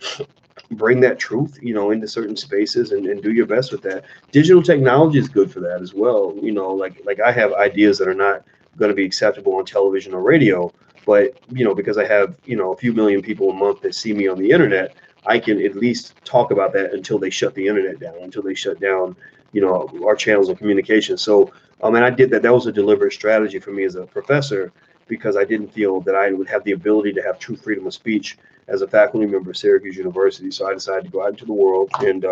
bring that truth, into certain spaces and do your best with that. Digital technology is good for that as well. Like I have ideas that are not going to be acceptable on television or radio, but, because I have, a few million people a month that see me on the internet, I can at least talk about that until they shut the internet down, until they shut down, our channels of communication. So, and I did that. That was a deliberate strategy for me as a professor, because I didn't feel that I would have the ability to have true freedom of speech as a faculty member at Syracuse University. So I decided to go out into the world, and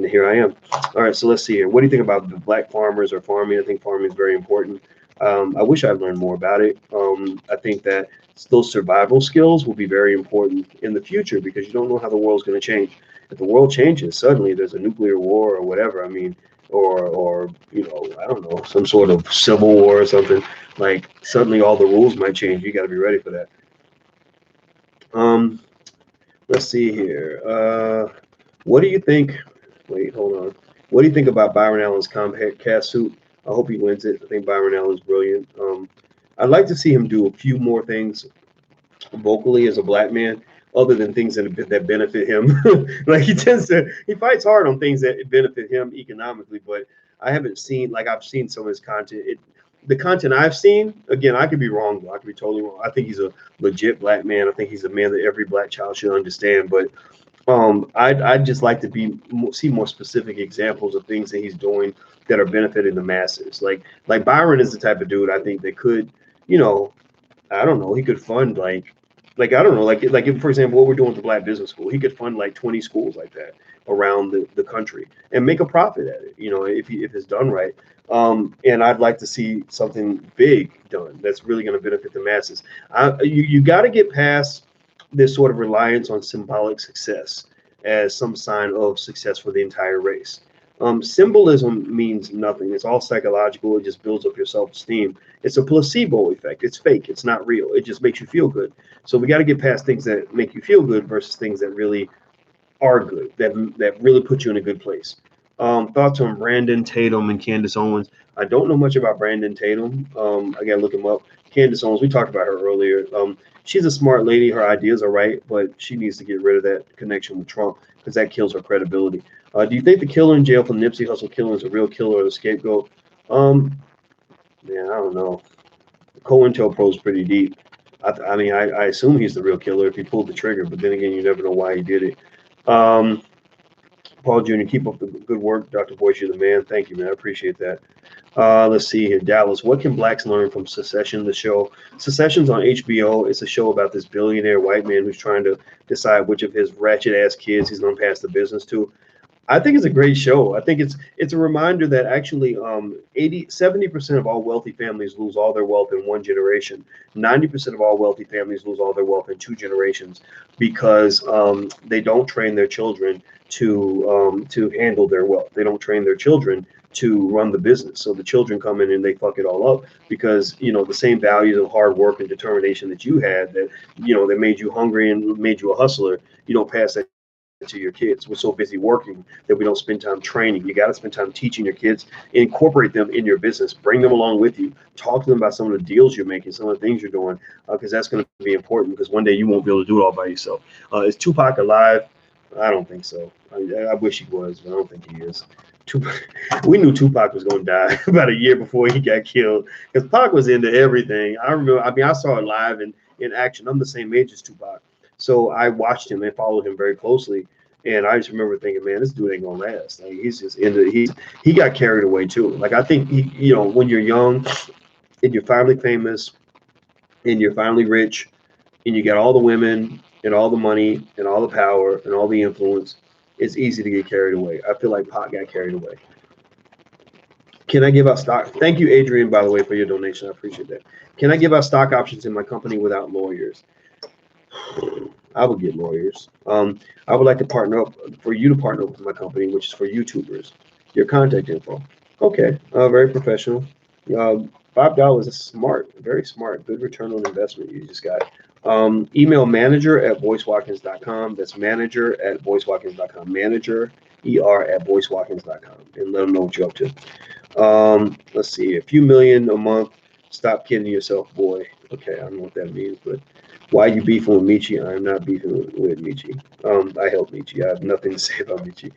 here I am. All right, so let's see here. What do you think about the Black farmers or farming? I think farming is very important. I wish I'd learned more about it. I think that those survival skills will be very important in the future because you don't know how the world's going to change. If the world changes, suddenly there's a nuclear war or whatever. I mean, or I don't know, some sort of civil war or something. Like suddenly all the rules might change. You got to be ready for that. Let's see here. What do you think? Wait, hold on. What do you think about Byron Allen's Comcast suit? I hope he wins it. I think Byron Allen's brilliant. I'd like to see him do a few more things vocally as a Black man, other than things that benefit him. Like he fights hard on things that benefit him economically, but I haven't seen, I've seen some of his content. The content I've seen, again, I could be wrong, though. I could be totally wrong. I think he's a legit Black man. I think he's a man that every Black child should understand. But I'd just like to see more specific examples of things that he's doing that are benefiting the masses. Like Byron is the type of dude I think that could, I don't know, he could fund I don't know, like if, for example, what we're doing with the Black Business School, he could fund 20 schools like that around the country and make a profit at it, if it's done right. And I'd like to see something big done that's really going to benefit the masses. You got to get past this sort of reliance on symbolic success as some sign of success for the entire race. Symbolism means nothing. It's all psychological. It just builds up your self-esteem. It's a placebo effect. It's fake. It's not real. It just makes you feel good. So we got to get past things that make you feel good versus things that really are good, that really put you in a good place. Thoughts on Brandon Tatum and Candace Owens? I don't know much about Brandon Tatum. I got to look him up. Candace Owens, we talked about her earlier. She's a smart lady. Her ideas are right, but she needs to get rid of that connection with Trump because that kills her credibility. Do you think the killer in jail for the Nipsey Hussle killing is a real killer or the scapegoat? Man, I don't know. COINTELPRO is pretty deep. I mean, I assume he's the real killer if he pulled the trigger, but then again, you never know why he did it. Paul Jr., keep up the good work. Dr. Boyce, you're the man. Thank you, man. I appreciate that. Let's see here. Dallas, what can Blacks learn from Secession, the show? Secession's on HBO. It's a show about this billionaire white man who's trying to decide which of his ratchet-ass kids he's going to pass the business to. I think it's a great show. I think it's a reminder that actually 70% of all wealthy families lose all their wealth in one generation. 90% of all wealthy families lose all their wealth in 2 generations because they don't train their children to handle their wealth. They don't train their children to run the business. So the children come in and they fuck it all up because, the same values of hard work and determination that you had that, that made you hungry and made you a hustler, you don't pass that to your kids. We're so busy working that we don't spend time training. You got to spend time teaching your kids, incorporate them in your business, bring them along with you, talk to them about some of the deals you're making, some of the things you're doing, because that's going to be important because one day you won't be able to do it all by yourself. Is Tupac alive? I don't think so. I wish he was, but I don't think he is. Tupac, we knew Tupac was going to die about a year before he got killed because Pac was into everything. I remember, I mean, I saw it live in action. I'm the same age as Tupac. So I watched him and followed him very closely. And I just remember thinking, man, this dude ain't gonna last. Like he's just into he got carried away too. Like I think when you're young and you're finally famous and you're finally rich and you got all the women and all the money and all the power and all the influence, it's easy to get carried away. I feel like Pac got carried away. Can I give out stock? Thank you, Adrian, by the way, for your donation. I appreciate that. Can I give out stock options in my company without lawyers? I would get lawyers. I would like to partner up for you to partner up with my company, which is for YouTubers. Your contact info. Okay, very professional. $5 is smart, very smart. Good return on investment you just got. Email manager@boycewatkins.com. That's manager@boycewatkins.com. Manager, at boycewatkins.com, and let them know what you're up to. Let's see, a few million a month. Stop kidding yourself, boy. Okay, I don't know what that means, but why are you beefing with Michi? I'm not beefing with Michi. I help Michi. I have nothing to say about Michi.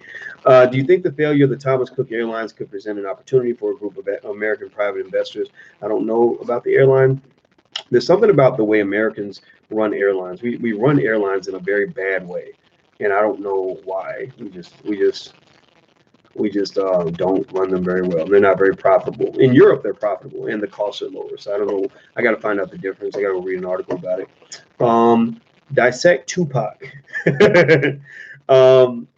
Do you think the failure of the Thomas Cook Airlines could present an opportunity for a group of American private investors? I don't know about the airline. There's something about the way Americans run airlines. We run airlines in a very bad way, and I don't know why. We just don't run them very well. They're not very profitable. In Europe, they're profitable and the costs are lower. So I don't know. I got to find out the difference. I got to read an article about it. Dissect Tupac. I don't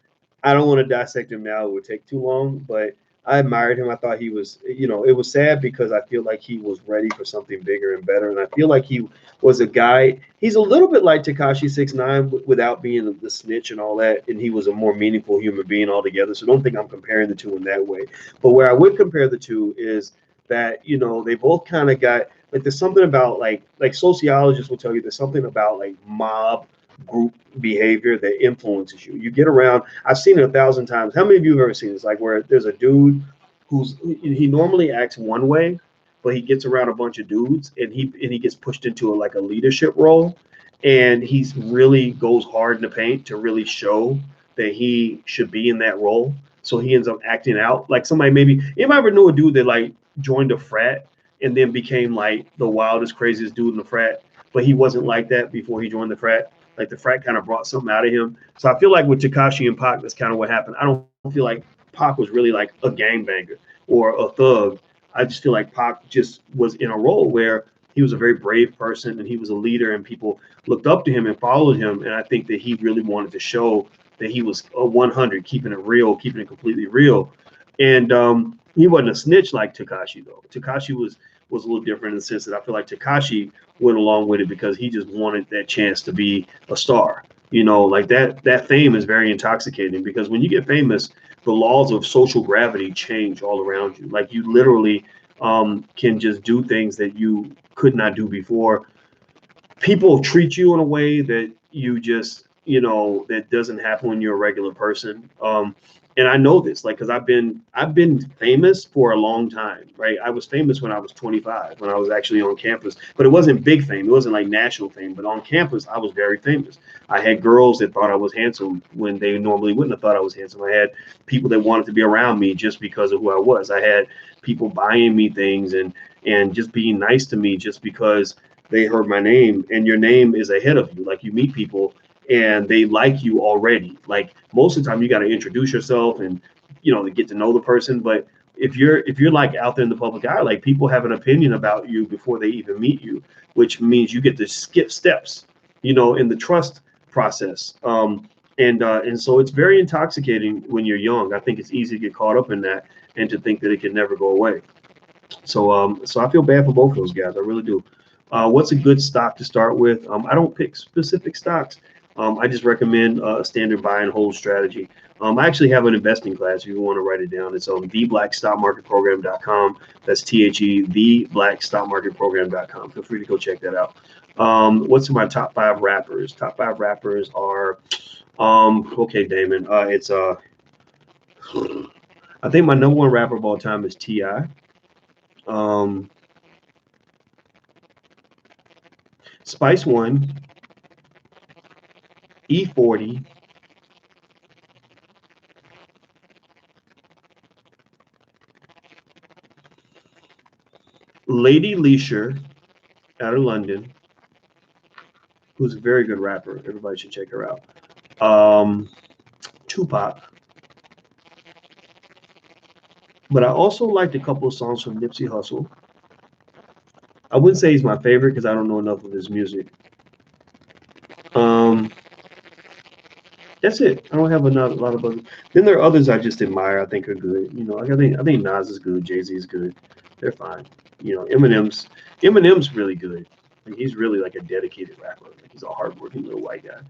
want to dissect him now. It would take too long, but I admired him. I thought he was, it was sad because I feel like he was ready for something bigger and better. And I feel like he was a guy, he's a little bit like Tekashi 6ix9ine without being the snitch and all that. And he was a more meaningful human being altogether. So don't think I'm comparing the two in that way. But where I would compare the two is that, they both kind of got, like, there's something about like sociologists will tell you there's something about like mob group behavior that influences you. You get around, I've seen it 1,000 times. How many of you have ever seen this? Like where there's a dude he normally acts one way, but he gets around a bunch of dudes and he gets pushed into like a leadership role, and he's really goes hard in the paint to really show that he should be in that role. So he ends up acting out like somebody. Maybe anybody ever knew a dude that like joined a frat and then became like the wildest, craziest dude in the frat, but he wasn't like that before he joined the frat. Like the frat kind of brought something out of him. So I feel like with Tekashi and Pac, that's kind of what happened. I don't feel like Pac was really like a gangbanger or a thug. I just feel like Pac just was in a role where he was a very brave person and he was a leader and people looked up to him and followed him. And I think that he really wanted to show that he was a 100, keeping it real, keeping it completely real. And he wasn't a snitch like Tekashi though. Tekashi was a little different in the sense that I feel like Tekashi went along with it because he just wanted that chance to be a star. Like that fame is very intoxicating because when you get famous, the laws of social gravity change all around you. Like you literally can just do things that you could not do before. People treat you in a way that you just, that doesn't happen when you're a regular person. And I know this, like, because I've been famous for a long time, right? I was famous when I was 25, when I was actually on campus, but it wasn't big fame. It wasn't like national fame, but on campus, I was very famous. I had girls that thought I was handsome when they normally wouldn't have thought I was handsome. I had people that wanted to be around me just because of who I was. I had people buying me things and just being nice to me just because they heard my name, and your name is ahead of you. Like you meet people and they like you already. Like most of the time you got to introduce yourself and to get to know the person. But if you're like out there in the public eye, like people have an opinion about you before they even meet you, which means you get to skip steps, in the trust process. And so it's very intoxicating when you're young. I think it's easy to get caught up in that and to think that it can never go away. So I feel bad for both of those guys. I really do. What's a good stock to start with? I don't pick specific stocks. I just recommend a standard buy and hold strategy. I actually have an investing class if you want to write it down. It's on theblackstockmarketprogram.com. That's THE, theblackstockmarketprogram.com. Feel free to go check that out. What's my top 5 rappers? Top 5 rappers are, okay, Damon. I think my number 1 rapper of all time is T.I. Spice One, E40, Lady Leisure out of London, who's a very good rapper. Everybody should check her out. Tupac. But I also liked a couple of songs from Nipsey Hussle. I wouldn't say he's my favorite because I don't know enough of his music. That's it. I don't have a lot of others. Then there are others I just admire. I think are good. You know, like I think Nas is good. Jay-Z is good. They're fine. You know, Eminem's really good. Like, he's really like a dedicated rapper. Like, he's a hardworking little white guy.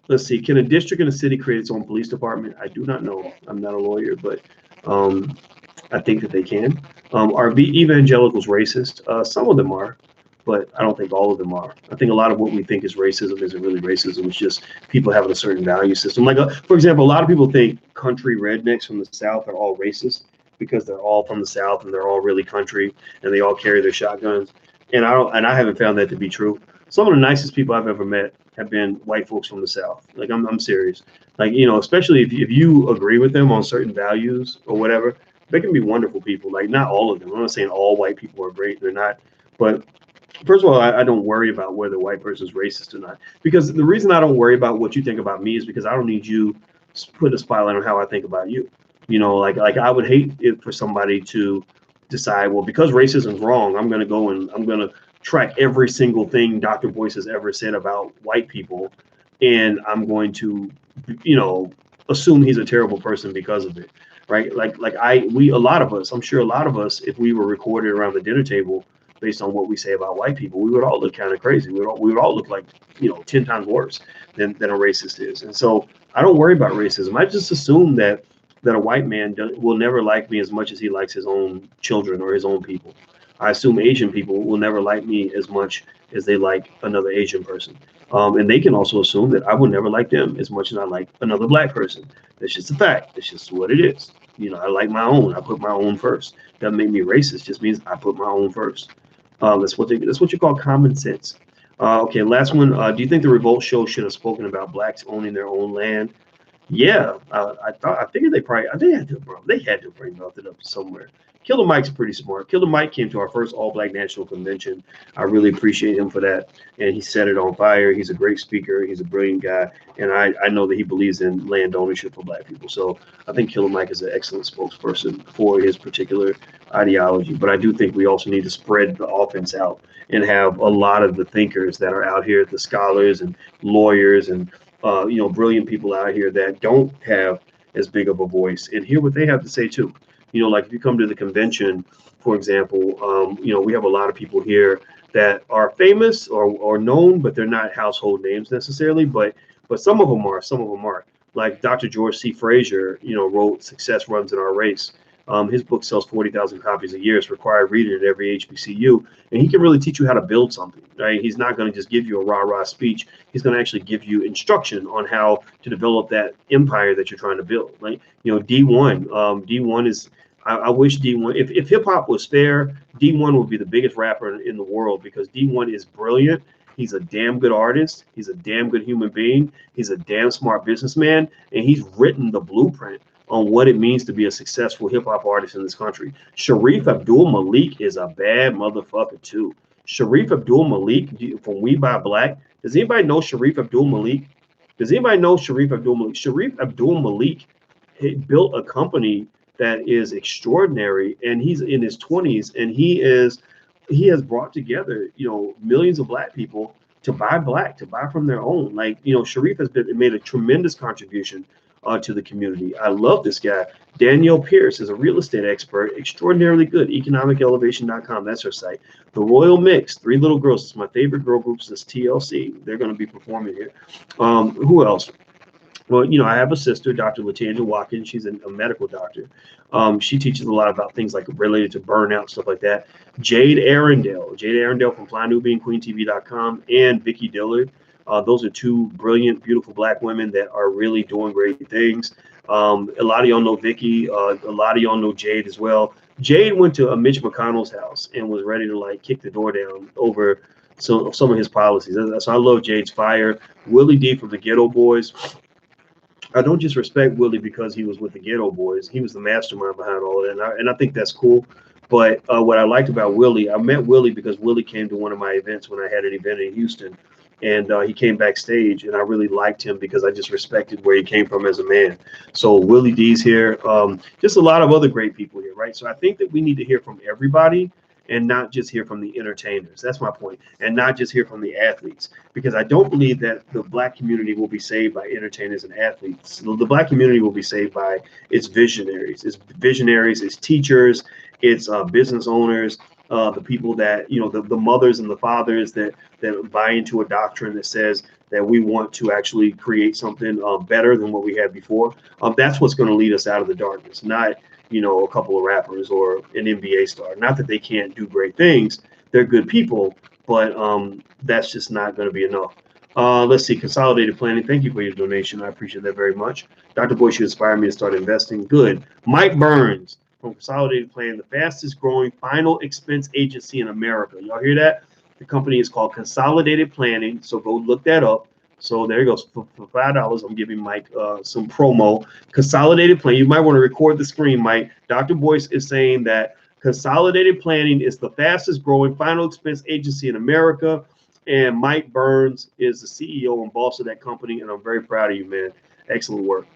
Let's see. Can a district in a city create its own police department? I do not know. I'm not a lawyer, but I think that they can. Are evangelicals racist? Some of them are, but I don't think all of them are. I think a lot of what we think is racism isn't really racism. It's just people having a certain value system. Like, for example, a lot of people think country rednecks from the South are all racist because they're all from the South and they're all really country and they all carry their shotguns. And I haven't found that to be true. Some of the nicest people I've ever met have been white folks from the South. Like, I'm serious. Like, you know, especially if you agree with them on certain values or whatever, they can be wonderful people. Like, not all of them. I'm not saying all white people are great. They're not. But first of all, I don't worry about whether a white person's racist or not. Because the reason I don't worry about what you think about me is because I don't need you put a spotlight on how I think about you. You know, like I would hate it for somebody to decide, well, because racism's wrong, I'm going to go and I'm going to track every single thing Dr. Boyce has ever said about white people, and I'm going to, you know, assume he's a terrible person because of it, right? Like a lot of us, I'm sure a lot of us, if we were recorded around the dinner table based on what we say about white people, we would all look kind of crazy. We would all look like, you know, 10 times worse than a racist is. And so I don't worry about racism. I just assume that a white man will never like me as much as he likes his own children or his own people. I assume Asian people will never like me as much as they like another Asian person. And they can also assume that I will never like them as much as I like another black person. That's just a fact. That's just what it is. You know, I like my own. I put my own first. Doesn't make me racist. Just means I put my own first. That's what you call common sense. Okay, last one. Do you think the Revolt show should have spoken about blacks owning their own land? Yeah, I figured they had to bring nothing up somewhere. Killer Mike's pretty smart. Killer Mike came to our first all-black national convention. I really appreciate him for that, and he set it on fire. He's a great speaker. He's a brilliant guy, and I know that he believes in land ownership for black people. So I think Killer Mike is an excellent spokesperson for his particular ideology. But I do think we also need to spread the offense out and have a lot of the thinkers that are out here, the scholars and lawyers and you know, brilliant people out here that don't have as big of a voice and hear what they have to say too. You know, like if you come to the convention, for example, you know, we have a lot of people here that are famous or known, but they're not household names necessarily. But some of them are. Some of them are. Like Dr. George C. Frazier, you know, wrote "Success Runs in Our Race." His book sells 40,000 copies a year. It's required reading at every HBCU, and he can really teach you how to build something. Right? He's not going to just give you a rah-rah speech. He's going to actually give you instruction on how to develop that empire that you're trying to build. Like, you know, D1. D1 is. I wish D1. If hip hop was fair, D1 would be the biggest rapper in the world because D1 is brilliant. He's a damn good artist. He's a damn good human being. He's a damn smart businessman, and he's written the blueprint on what it means to be a successful hip hop artist in this country. Sharif Abdul Malik is a bad motherfucker too. Sharif Abdul Malik from We Buy Black. Does anybody know Sharif Abdul Malik? Does anybody know Sharif Abdul Malik? Sharif Abdul Malik built a company that is extraordinary, and he's in his 20s, and he has brought together, you know, millions of black people to buy from their own. Like, you know, Sharif has made a tremendous contribution to the community. I love this guy. Danielle Pierce is a real estate expert, extraordinarily good. Economicelevation.com, that's her site. The Royal Mix, Three Little Girls. It's my favorite girl group since TLC. They're going to be performing here. Who else? Well, you know, I have a sister, Dr. Latanja Watkins. She's a medical doctor. She teaches a lot about things like related to burnout, stuff like that. Jade Arundel from FlyNewBeingQueenTV.com, and Vicki Dillard. Those are two brilliant, beautiful black women that are really doing great things. A lot of y'all know Vicki. A lot of y'all know Jade as well. Jade went to Mitch McConnell's house and was ready to like kick the door down over some of his policies. So I love Jade's fire. Willie D from the Ghetto Boys. I don't just respect Willie because he was with the Ghetto Boys. He was the mastermind behind all of that, and I think that's cool. But what I liked about Willie, I met Willie because Willie came to one of my events when I had an event in Houston, and he came backstage, and I really liked him because I just respected where he came from as a man. So Willie D's here, just a lot of other great people here, right? So I think that we need to hear from everybody and not just hear from the entertainers. That's my point, and not just hear from the athletes, because I don't believe that the Black community will be saved by entertainers and athletes. The Black community will be saved by its visionaries, its teachers, its business owners, the people that, the mothers and the fathers that buy into a doctrine that says that we want to actually create something better than what we had before. That's what's going to lead us out of the darkness, not a couple of rappers or an NBA star. Not that they can't do great things; they're good people, but that's just not going to be enough. Let's see, consolidated planning. Thank you for your donation. I appreciate that very much. Dr. Boyce, you inspired me to start investing. Good. Mike Burns from Consolidated Planning, the fastest growing final expense agency in America. Y'all hear that? The company is called Consolidated Planning. So go look that up. So there you go. For $5, I'm giving Mike some promo. Consolidated Planning. You might want to record the screen, Mike. Dr. Boyce is saying that Consolidated Planning is the fastest growing final expense agency in America. And Mike Burns is the CEO and boss of that company. And I'm very proud of you, man. Excellent work.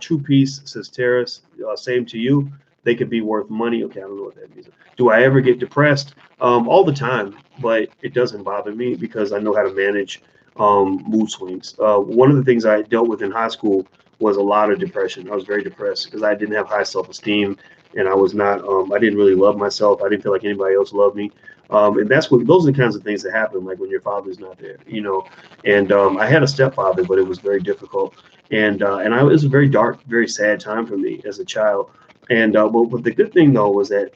True Peace says, Terrace, same to you. They could be worth money. Okay, I don't know what that means. Do I ever get depressed? All the time, but it doesn't bother me because I know how to manage mood swings. One of the things I dealt with in high school was a lot of depression. I was very depressed because I didn't have high self-esteem, and I was not. I didn't really love myself. I didn't feel like anybody else loved me. And those are the kinds of things that happen, like when your father's not there, And I had a stepfather, but it was very difficult. And it was a very dark, very sad time for me as a child. And but the good thing though was that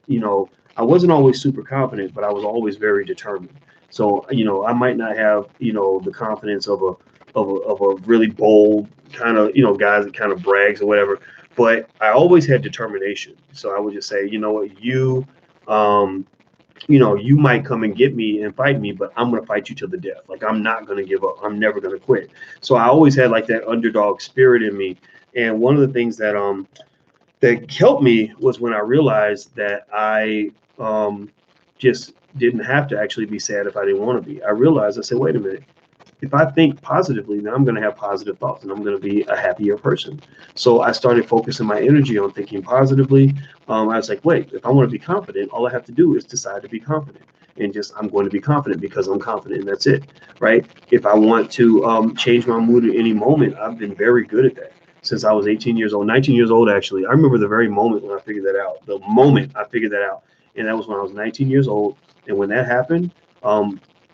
I wasn't always super confident, but I was always very determined. So I might not have the confidence of a really bold kind of guy that kind of brags or whatever, but I always had determination. So I would just say, you know what, you might come and get me and fight me, but I'm going to fight you to the death. Like, I'm not going to give up. I'm never going to quit. So I always had like that underdog spirit in me. And one of the things that helped me was when I realized that I just didn't have to actually be sad if I didn't want to be. I realized, I said, wait a minute. If I think positively, then I'm going to have positive thoughts and I'm going to be a happier person. So I started focusing my energy on thinking positively. I was like, wait, if I want to be confident, all I have to do is decide to be confident. And I'm going to be confident because I'm confident, and that's it, right? If I want to change my mood at any moment, I've been very good at that since I was 18 years old, 19 years old, actually. I remember the very moment when I figured that out, and that was when I was 19 years old. And when that happened,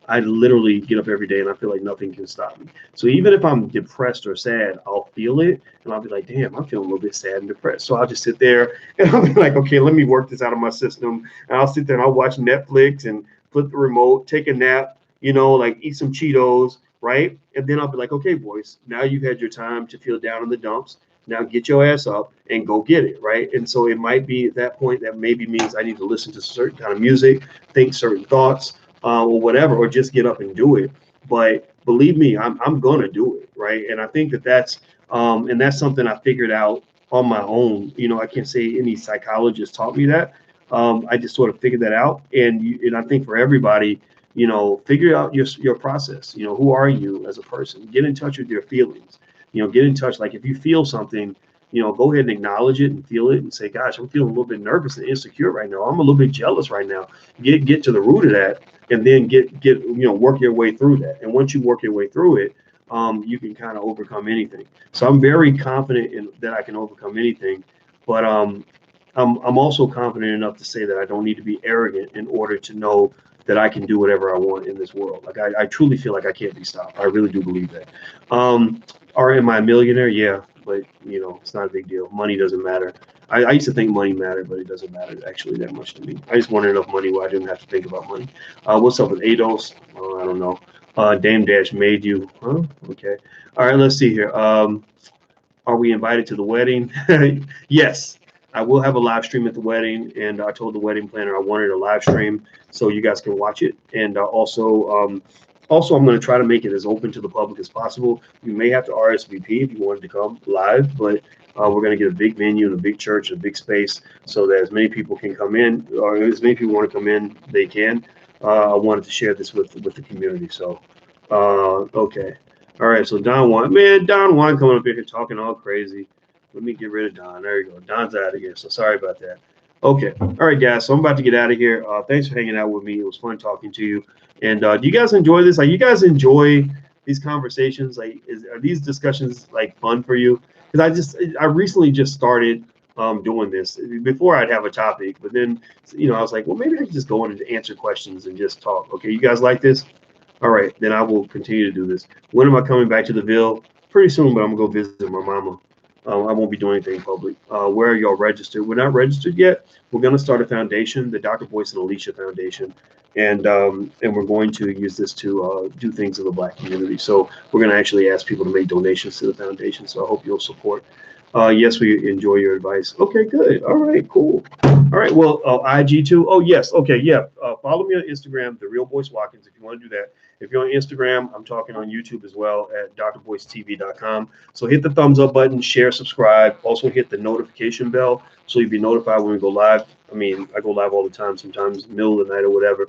I literally get up every day and I feel like nothing can stop me. So even if I'm depressed or sad, I'll feel it and I'll be like, damn, I'm feeling a little bit sad and depressed. So I'll just sit there and I'll be like, okay, let me work this out of my system. And I'll sit there and I'll watch Netflix and flip the remote, take a nap, like eat some Cheetos, right? And then I'll be like, okay, boys, now you've had your time to feel down in the dumps. Now get your ass up and go get it, right? And so it might be at that point that maybe means I need to listen to certain kind of music, think certain thoughts, or whatever, or just get up and do it. But believe me, I'm gonna do it, right? And I think that's something I figured out on my own. I can't say any psychologist taught me that. I just sort of figured that out, and I think for everybody, figure out your process. Who are you as a person? Get in touch with your feelings. Get in touch. Like if you feel something, go ahead and acknowledge it and feel it and say, gosh, I'm feeling a little bit nervous and insecure right now. I'm a little bit jealous right now. Get to the root of that, and then work your way through that. And once you work your way through it, you can kind of overcome anything. So I'm very confident in that I can overcome anything, but I'm also confident enough to say that I don't need to be arrogant in order to know that I can do whatever I want in this world. Like I truly feel like I can't be stopped. I really do believe that. Or am I a millionaire? Yeah, but it's not a big deal. Money doesn't matter. I used to think money mattered, but it doesn't matter actually that much to me. I just wanted enough money where I didn't have to think about money. What's up with ADOS? I don't know. Dame Dash made you. Huh? Okay. All right, let's see here. Are we invited to the wedding? Yes. I will have a live stream at the wedding, and I told the wedding planner I wanted a live stream so you guys can watch it. And also, Also, I'm going to try to make it as open to the public as possible. You may have to RSVP if you wanted to come live, but we're going to get a big venue and a big church and a big space so that as many people can come in, or as many people want to come in, they can. I wanted to share this with the community. So, okay. All right. So Don Juan coming up here talking all crazy. Let me get rid of Don. There you go. Don's out of here. So sorry about that. Okay. All right, guys. So I'm about to get out of here. Thanks for hanging out with me. It was fun talking to you. And do you guys enjoy this? Like, you guys enjoy these conversations? Like, are these discussions like fun for you? Because I recently just started doing this. Before I'd have a topic, but then I was like, well, maybe I can just go in and answer questions and just talk. Okay, you guys like this? All right, then I will continue to do this. When am I coming back to the Ville? Pretty soon, but I'm gonna go visit my mama. I won't be doing anything public. Where are y'all registered? We're not registered yet. We're gonna start a foundation, the Dr. Boyce and Alicia Foundation, and we're going to use this to do things in the Black community. So we're gonna actually ask people to make donations to the foundation. So I hope you'll support. Yes, we enjoy your advice. Okay, good. All right, cool. All right, well, IG too. Oh, yes. Okay, yeah. Follow me on Instagram, The Real Boyce Watkins, if you want to do that. If you're on Instagram, I'm talking on YouTube as well at drboycetv.com. So hit the thumbs up button, share, subscribe. Also hit the notification bell so you'll be notified when we go live. I mean, I go live all the time, sometimes middle of the night or whatever.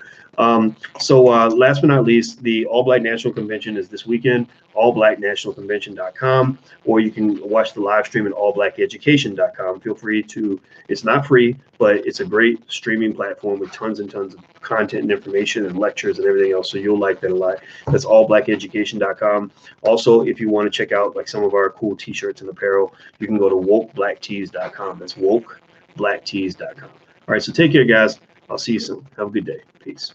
So last but not least, the All Black National Convention is this weekend, allblacknationalconvention.com, or you can watch the live stream at allblackeducation.com. Feel free to, it's not free, but it's a great streaming platform with tons and tons of content and information and lectures and everything else. So you'll like that a lot. That's allblackeducation.com. Also, if you want to check out like some of our cool t-shirts and apparel, you can go to wokeblacktees.com. That's wokeblacktees.com. All right, so take care, guys. I'll see you soon. Have a good day. Peace.